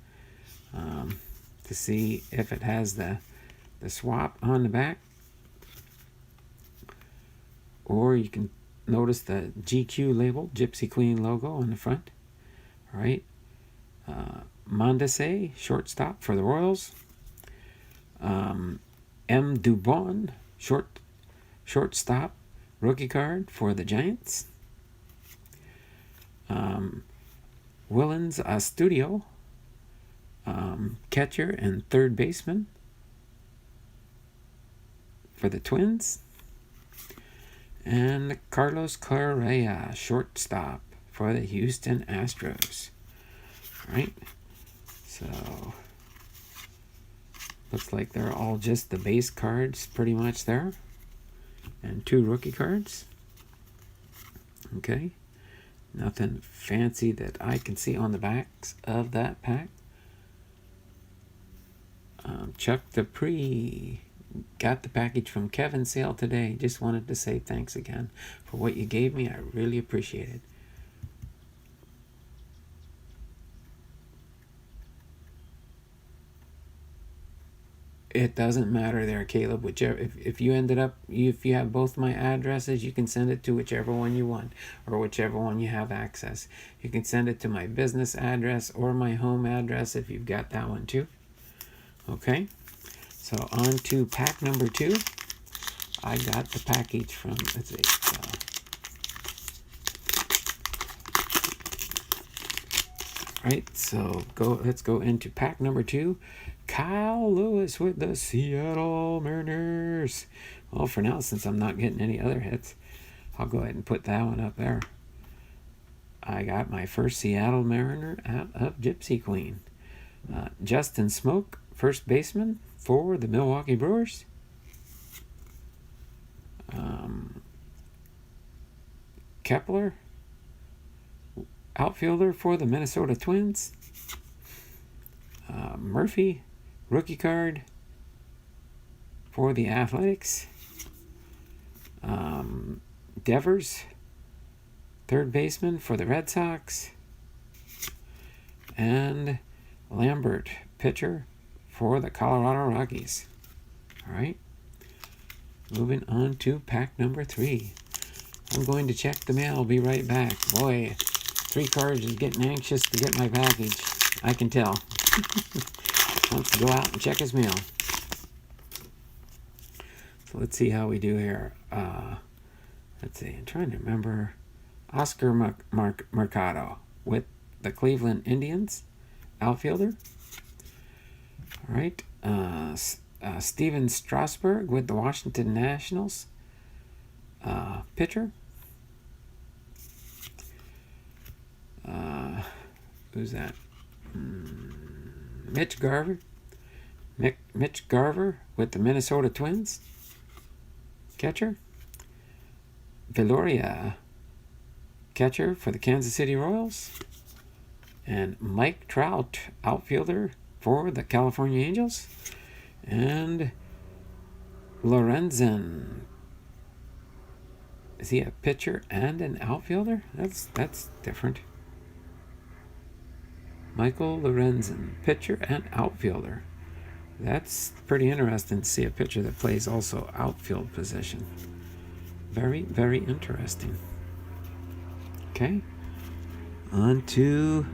to see if it has the swap on the back. Or you can notice the GQ label, Gypsy Queen logo on the front. All right. Mondesi, shortstop for the Royals. M. Dubon, shortstop, rookie card for the Giants. Willens Astudio, catcher and third baseman for the Twins. And Carlos Correa, shortstop for the Houston Astros. All right, so looks like they're all just the base cards pretty much there. And 2 rookie cards. Okay. Nothing fancy that I can see on the backs of that pack. Chuck Dupree. Got the package from Kevin Sale today. Just wanted to say thanks again for what you gave me. I really appreciate it. It doesn't matter there, Caleb. Whichever, if you ended up, if you have both my addresses, you can send it to whichever one you want, or whichever one you have access. You can send it to my business address or my home address if you've got that one too. Okay, so on to pack number 2. I got the package from, let's see, right, so let's go into pack number 2. Kyle Lewis with the Seattle Mariners. Well, for now, since I'm not getting any other hits, I'll go ahead and put that one up there. I got my first Seattle Mariner out of Gypsy Queen. Justin Smoke, first baseman for the Milwaukee Brewers. Kepler, outfielder for the Minnesota Twins. Murphy, rookie card for the Athletics. Devers, third baseman for the Red Sox. And Lambert, pitcher for the Colorado Rockies. All right. Moving on to pack number 3. I'm going to check the mail. I'll be right back. Boy, 3 cards is getting anxious to get my package. I can tell. Wants to go out and check his mail. So let's see how we do here. Let's see. I'm trying to remember. Oscar Mercado with the Cleveland Indians, outfielder. All right. Steven Strasburg with the Washington Nationals, pitcher. Who's that? Mitch Garver. Mitch Garver with the Minnesota Twins, catcher. Veloria, catcher for the Kansas City Royals. And Mike Trout, outfielder for the California Angels. And Lorenzen. Is he a pitcher and an outfielder? That's different. Michael Lorenzen, pitcher and outfielder. That's pretty interesting to see a pitcher that plays also outfield position. Very, very interesting. Okay. On to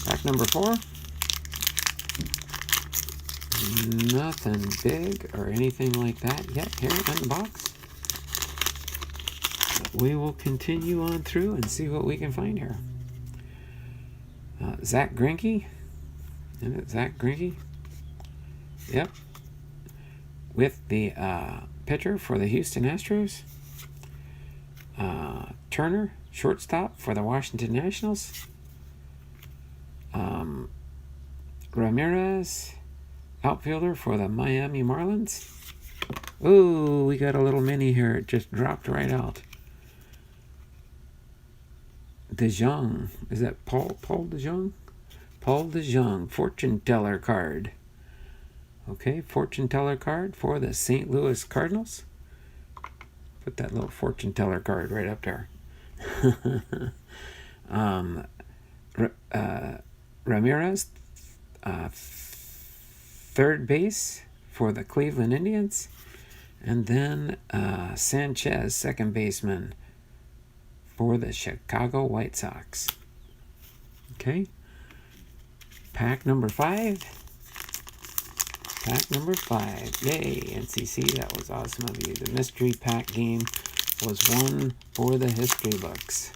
pack number 4. Nothing big or anything like that yet here in the box. But we will continue on through and see what we can find here. Zach Greinke. Isn't it Zach Greinke? Yep. With the pitcher for the Houston Astros. Turner, shortstop for the Washington Nationals. Ramirez, outfielder for the Miami Marlins. Ooh, we got a little mini here. It just dropped right out. DeJong. Is that Paul DeJong? Paul DeJong, fortune teller card. Okay, fortune teller card for the St. Louis Cardinals. Put that little fortune teller card right up there. Ramirez, third base for the Cleveland Indians. And then Sanchez, second baseman for the Chicago White Sox. Okay. Pack number 5. Pack number 5. Yay, NCC, that was awesome of you. The mystery pack game was one for the history books.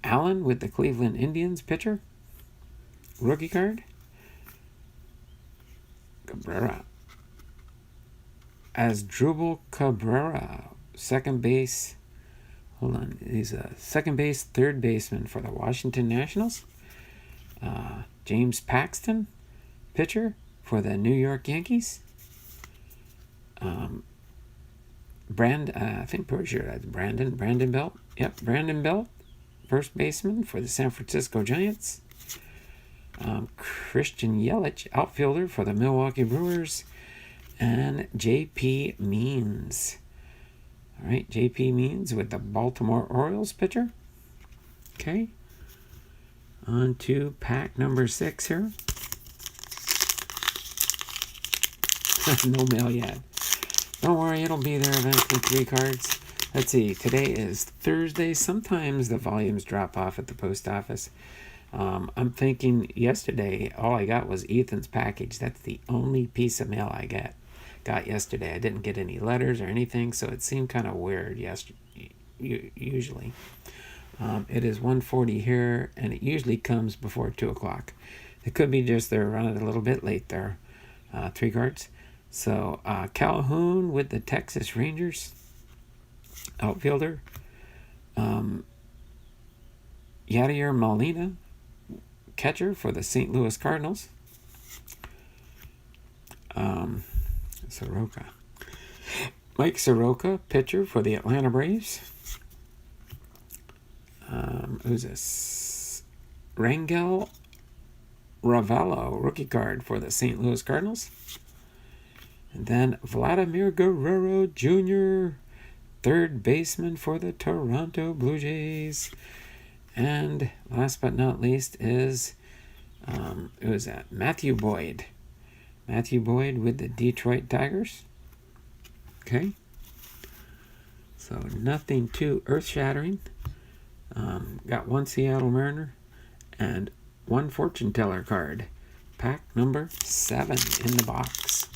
Allen with the Cleveland Indians, pitcher. Rookie card. Cabrera. Asdrubal Cabrera, second base. Hold on, he's a second base, third baseman for the Washington Nationals. James Paxton, pitcher for the New York Yankees. I think pretty sure that's Brandon Belt. Yep, Brandon Belt, first baseman for the San Francisco Giants. Christian Yelich, outfielder for the Milwaukee Brewers. And J.P. Means. All right, J.P. Means with the Baltimore Orioles pitcher. Okay. On to pack number 6 here. No mail yet. Don't worry, it'll be there eventually. 3 cards. Let's see, today is Thursday. Sometimes the volumes drop off at the post office. I'm thinking yesterday, all I got was Ethan's package. That's the only piece of mail I got yesterday. I didn't get any letters or anything, so it seemed kind of weird usually. It is 1:40 here, and it usually comes before 2 o'clock. It could be just they're running a little bit late there. 3 cards. So Calhoun with the Texas Rangers, outfielder. Yadier Molina, catcher for the St. Louis Cardinals. Soroka. Mike Soroka, pitcher for the Atlanta Braves. Who's this? Rangel Ravelo, rookie card for the St. Louis Cardinals. And then Vladimir Guerrero Jr., third baseman for the Toronto Blue Jays. And last but not least is, who is that? Matthew Boyd. Matthew Boyd with the Detroit Tigers. Okay. So nothing too earth-shattering. Got 1 Seattle Mariner and 1 fortune teller card. Pack number 7 in the box.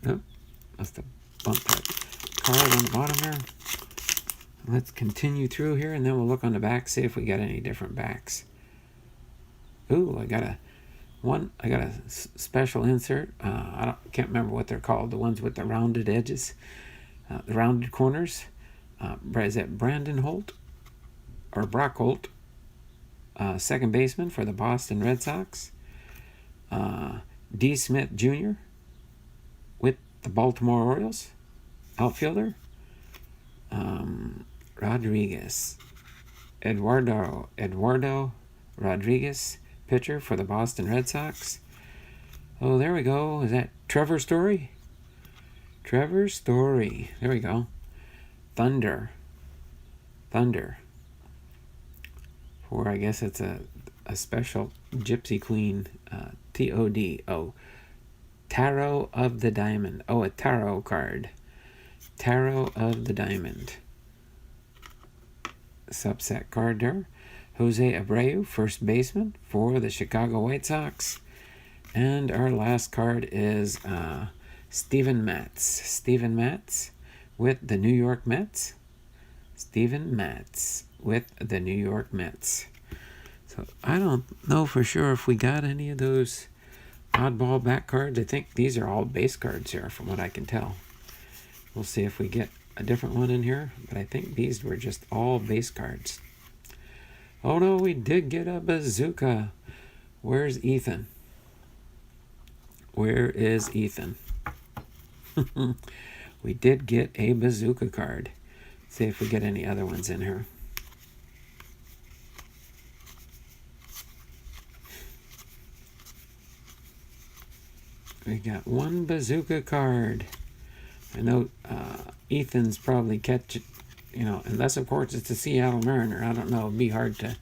Oh, must have bumped that card on the bottom there. Let's continue through here, and then we'll look on the back, see if we got any different backs. Ooh, I got a special insert. Can't remember what they're called. The ones with the rounded edges, the rounded corners. Is that Brandon Holt or Brock Holt, second baseman for the Boston Red Sox. D. Smith Jr. with the Baltimore Orioles, outfielder. Eduardo Rodriguez, pitcher for the Boston Red Sox. Oh, there we go. Is that Trevor Story? Trevor Story. There we go. Thunder. For, I guess it's a special Gypsy Queen, TOD. Oh, Tarot of the Diamond. Oh, a tarot card. Tarot of the Diamond. Subset card there. Jose Abreu, first baseman for the Chicago White Sox. And our last card is Steven Matz. Steven Matz with the New York Mets. Steven Matz with the New York Mets. So I don't know for sure if we got any of those oddball back cards. I think these are all base cards here from what I can tell. We'll see if we get a different one in here, but I think these were just all base cards. Oh no, we did get a bazooka. Where's Ethan? Where is Ethan? We did get a bazooka card. See if we get any other ones in here. We got one bazooka card. I know Ethan's probably catch it, you know, unless of course it's a Seattle Mariner. I don't know, it'd be hard to.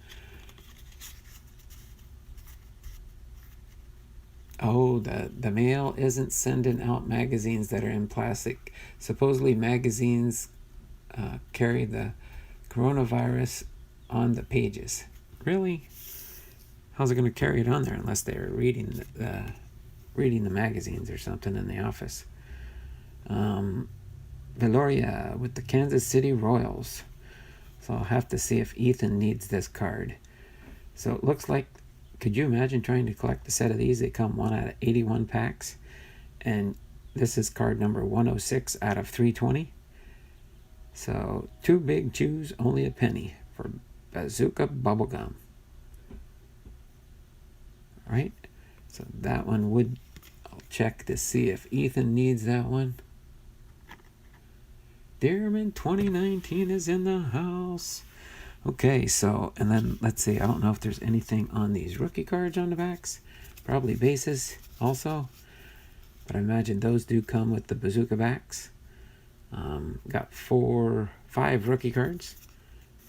Oh, the mail isn't sending out magazines that are in plastic. Supposedly magazines carry the coronavirus on the pages. Really? How's it going to carry it on there unless they're reading the magazines or something in the office? Veloria with the Kansas City Royals. So I'll have to see if Ethan needs this card. So it looks like, could you imagine trying to collect a set of these? They come 1 out of 81 packs. And this is card number 106 out of 320. So 2 big chews, only a penny for Bazooka Bubblegum. Alright, so that one would, I'll check to see if Ethan needs that one. Dearman 2019 is in the house. Okay, so, and then let's see, I don't know if there's anything on these rookie cards on the backs. Probably bases also. But I imagine those do come with the bazooka backs. Got 5 rookie cards.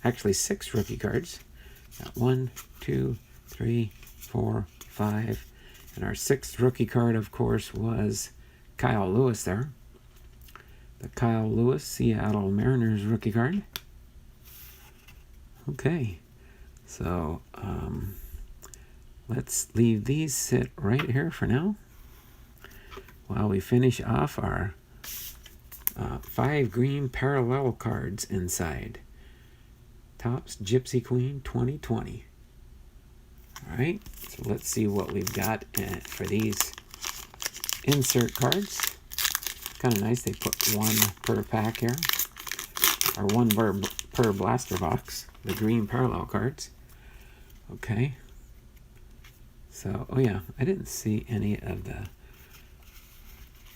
Actually 6 rookie cards. Got 1, 2, 3, 4, 5. And our 6th rookie card, of course, was Kyle Lewis there. The Kyle Lewis Seattle Mariners rookie card. Okay, so let's leave these sit right here for now while we finish off our 5 green parallel cards inside. Topps Gypsy Queen 2020. All right, so let's see what we've got for these insert cards. Kind of nice, they put 1 per pack here, or 1 per blaster box. The green parallel cards. Okay. So, oh yeah, I didn't see any of the,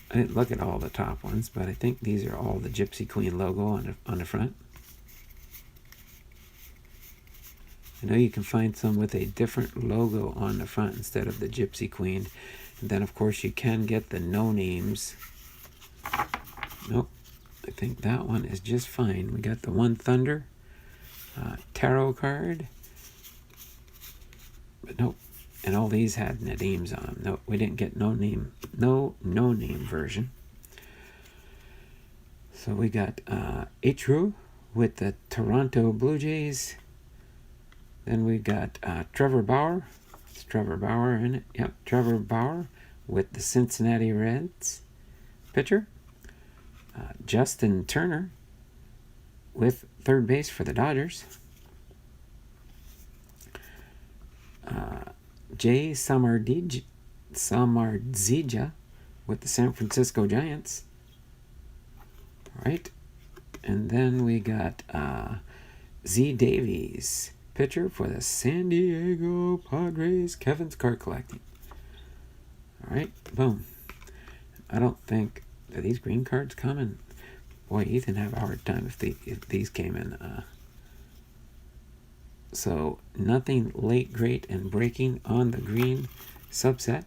I didn't look at all the top ones, but I think these are all the Gypsy Queen logo on the front. I know you can find some with a different logo on the front instead of the Gypsy Queen. And then, of course, you can get the no names. Nope. I think that one is just fine. We got the One Thunder tarot card, but nope, and all these had names on them. Nope, we didn't get no name version. So we got Ichiro with the Toronto Blue Jays. Then we got Trevor Bauer. It's Trevor Bauer in it. Yep, Trevor Bauer with the Cincinnati Reds pitcher. Justin Turner with third base for the Dodgers. Jay Samardija with the San Francisco Giants. All right. And then we got Z Davies, pitcher for the San Diego Padres. Kevin's card collecting. All right. Boom. I don't think, are these green cards coming? Boy, Ethan have a hard time if these came in. So nothing late, great, and breaking on the green subset.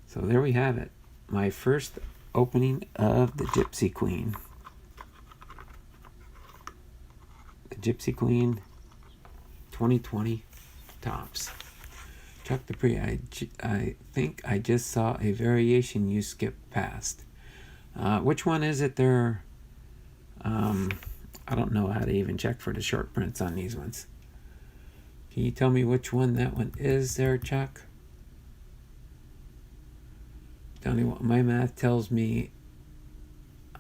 So there we have it. My first opening of the Gypsy Queen. The Gypsy Queen 2020 Topps. Chuck Dupree, I think I just saw a variation you skipped past. Which one is it there? I don't know how to even check for the short prints on these ones. Can you tell me which one that one is there, Chuck? Tell me what my math tells me.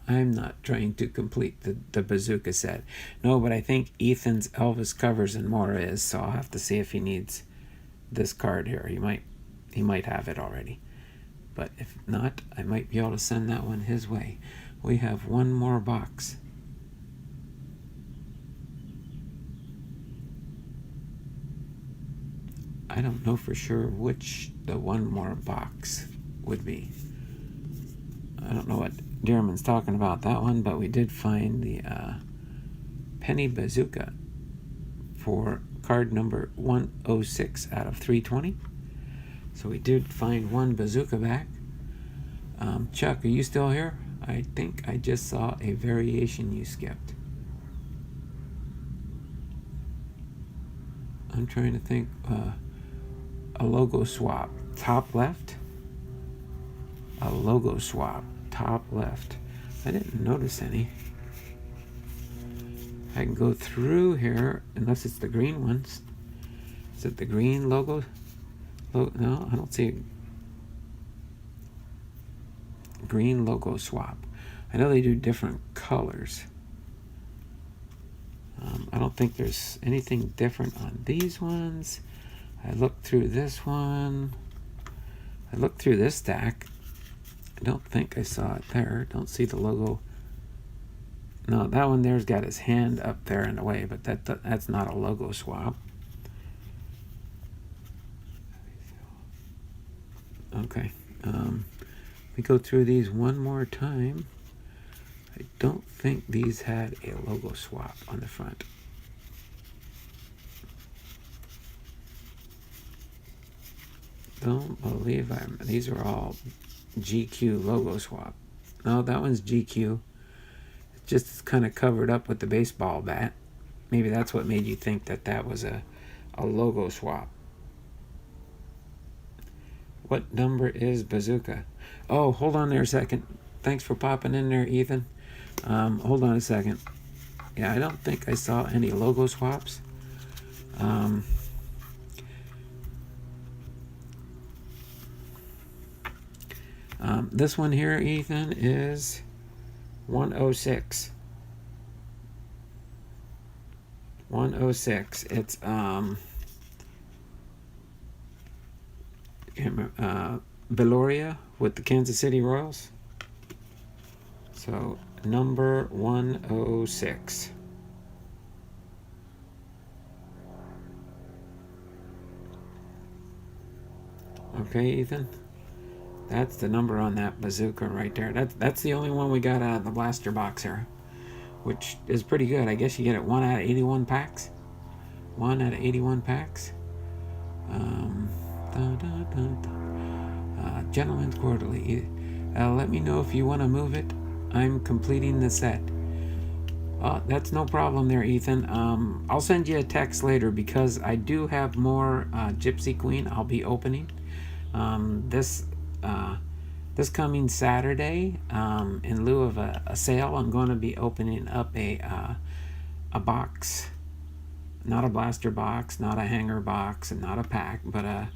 I'm not trying to complete the bazooka set. No, but I think Ethan's Elvis Covers and More is, so I'll have to see if he needs this card here. He might have it already. But if not, I might be able to send that one his way. We have one more box. I don't know for sure which the one more box would be. I don't know what Dearman's talking about that one, but we did find the penny bazooka for card number 106 out of 320. So we did find one bazooka back. Chuck, are you still here? I think I just saw a variation you skipped. I'm trying to think. A logo swap, top left. A logo swap, top left. I didn't notice any. I can go through here, unless it's the green ones. Is it the green logo? No, I don't see a green logo swap. I know they do different colors. I don't think there's anything different on these ones. I looked through this one. I looked through this stack. I don't think I saw it there. Don't see the logo. No, that one there's got his hand up there in the way, but that's not a logo swap. Okay. We go through these one more time. I don't think these had a logo swap on the front. Don't believe these are all GQ logo swap. No, that one's GQ. It's just kind of covered up with the baseball bat. Maybe that's what made you think that that was a logo swap. What number is bazooka? Oh, hold on there a second. Thanks for popping in there, Ethan. Hold on a second. Yeah, I don't think I saw any logo swaps. This one here, Ethan, is 106. 106. It's Beloria with the Kansas City Royals. So number 106. Okay, Ethan. That's the number on that bazooka right there. That's the only one we got out of the blaster box here, which is pretty good. I guess you get it 1 out of 81 packs. 1 out of 81 packs. Gentleman's Quarterly. Let me know if you want to move it. I'm completing the set. That's no problem there, Ethan. I'll send you a text later because I do have more Gypsy Queen I'll be opening. This coming Saturday, in lieu of a sale, I'm going to be opening up a box. Not a blaster box, not a hanger box, and not a pack, but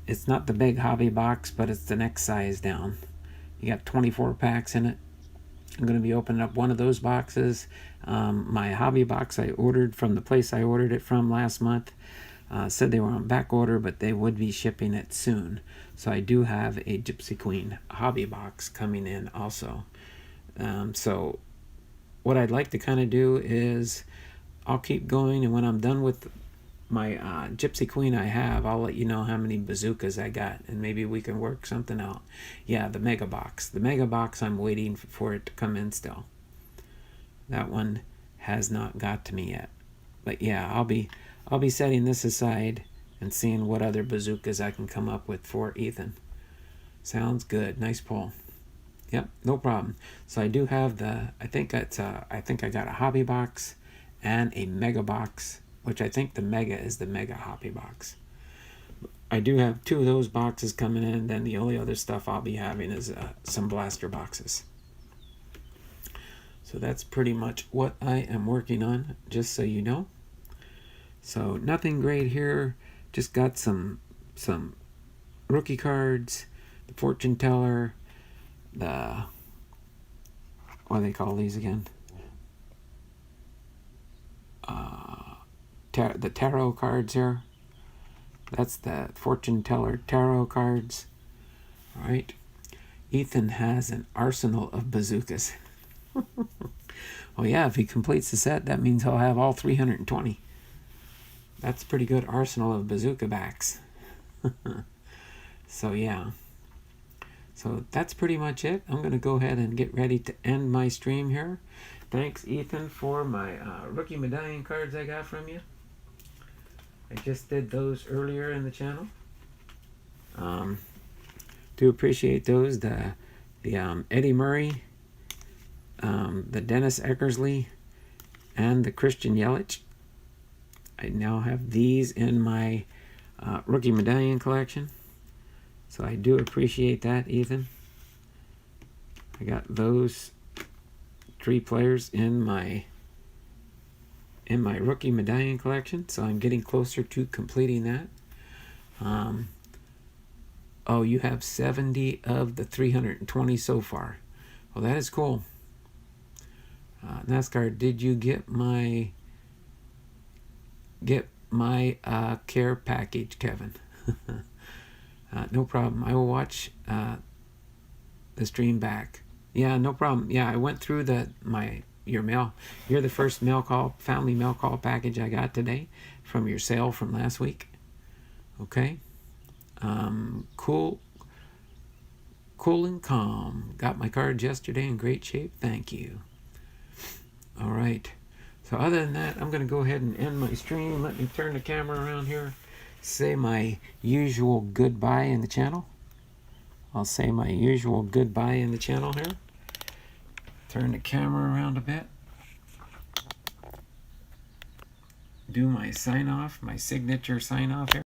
it's not the big hobby box, but it's the next size down. You got 24 packs in it. I'm going to be opening up one of those boxes. My hobby box I ordered from the place I ordered it from last month said they were on back order, but they would be shipping it soon. So I do have a Gypsy Queen hobby box coming in also. So what I'd like to kind of do is I'll keep going, and when I'm done with my Gypsy Queen I have, I'll let you know how many bazookas I got, and maybe we can work something out. Yeah, the mega box. The mega box, I'm waiting for it to come in still. That one has not got to me yet. But yeah, I'll be setting this aside and seeing what other bazookas I can come up with for Ethan. Sounds good. Nice pull. Yep, no problem. So I do have I think I got a hobby box and a mega box, which I think the mega is the mega hobby box. I do have 2 of those boxes coming in. Then the only other stuff I'll be having is some blaster boxes. So that's pretty much what I am working on, just so you know. So nothing great here. Just got some rookie cards, the fortune teller, what do they call these again? The tarot cards here. That's the fortune teller tarot cards. All right. Ethan has an arsenal of bazookas. Well, yeah, if he completes the set, that means he'll have all 320. That's a pretty good arsenal of bazooka backs. So, yeah. So, that's pretty much it. I'm going to go ahead and get ready to end my stream here. Thanks, Ethan, for my rookie medallion cards I got from you. I just did those earlier in the channel. Do appreciate those. The Eddie Murray, the Dennis Eckersley, and the Christian Yelich. I now have these in my rookie medallion collection. So I do appreciate that, Ethan. I got those 3 players in my rookie medallion collection. So I'm getting closer to completing that. Oh, you have 70 of the 320 so far. Well, that is cool. NASCAR, did you get my care package, Kevin? No problem. I will watch the stream back. Yeah, no problem. Yeah, I went through your mail. You're the first family mail call package I got today from your sale from last week. Okay. Cool and calm. Got my cards yesterday in great shape. Thank you. All right. So other than that, I'm going to go ahead and end my stream. Let me turn the camera around here. Say my usual goodbye in the channel. I'll say my usual goodbye in the channel here. Turn the camera around a bit. Do my sign off, my signature sign off here.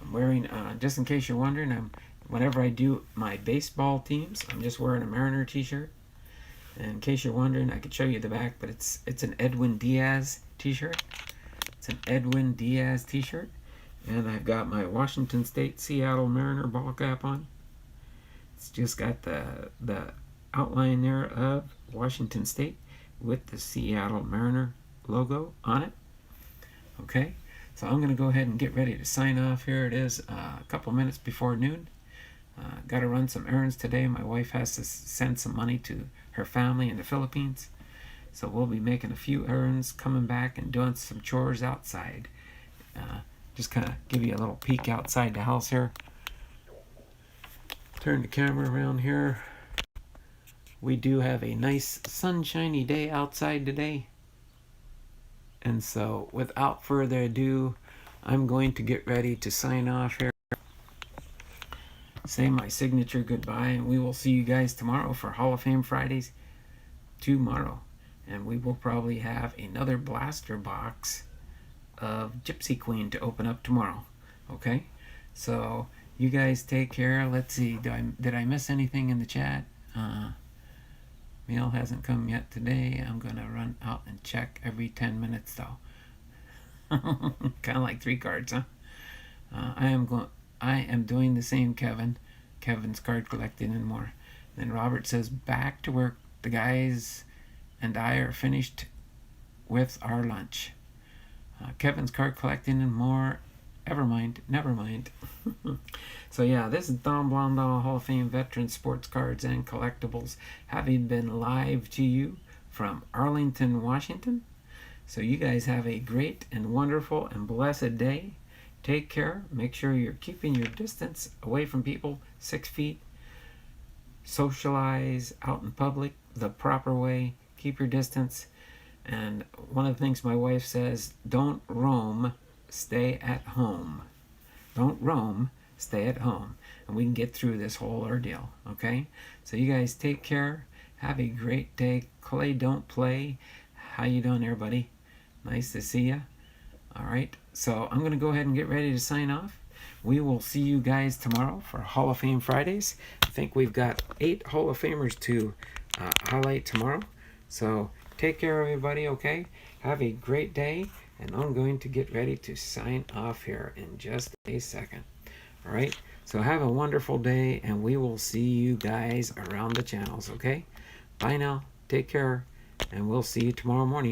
I'm wearing, just in case you're wondering, whenever I do my baseball teams, I'm just wearing a Mariner t-shirt. And in case you're wondering, I could show you the back, but it's an Edwin Diaz t-shirt. It's an Edwin Diaz t-shirt. And I've got my Washington State Seattle Mariner ball cap on. It's just got the outline there of Washington State with the Seattle Mariner logo on it. Okay, so I'm going to go ahead and get ready to sign off here. It is a couple minutes before noon. Got to run some errands today. My wife has to send some money to her family in the Philippines. So we'll be making a few errands, coming back and doing some chores outside. Just kind of give you a little peek outside the house here. Turn the camera around here. We do have a nice sunshiny day outside today. And so without further ado, I'm going to get ready to sign off here. Say my signature goodbye, and we will see you guys tomorrow for Hall of Fame Fridays tomorrow. And we will probably have another blaster box of Gypsy Queen to open up tomorrow. Okay? So you guys take care. Let's see. Did I miss anything in the chat? Mail hasn't come yet today. I'm going to run out and check every 10 minutes though. Kind of like 3 cards, huh? I am doing the same, Kevin. Kevin's card collecting and more. Then Robert says, back to work. The guys and I are finished with our lunch. Kevin's card collecting and more. Never mind. So yeah, this is Don Blondal, Hall of Fame veteran sports cards and collectibles, having been live to you from Arlington, Washington. So you guys have a great and wonderful and blessed day. Take care. Make sure you're keeping your distance away from people, 6 feet. Socialize out in public the proper way. Keep your distance. And one of the things my wife says, don't roam, stay at home. Don't roam, stay at home. And we can get through this whole ordeal, okay? So you guys take care. Have a great day. Clay, don't play. How you doing there, buddy? Nice to see you. All right, so I'm going to go ahead and get ready to sign off. We will see you guys tomorrow for Hall of Fame Fridays. I think we've got 8 Hall of Famers to highlight tomorrow. So take care, everybody, okay? Have a great day, and I'm going to get ready to sign off here in just a second. All right, so have a wonderful day, and we will see you guys around the channels, okay? Bye now. Take care, and we'll see you tomorrow morning.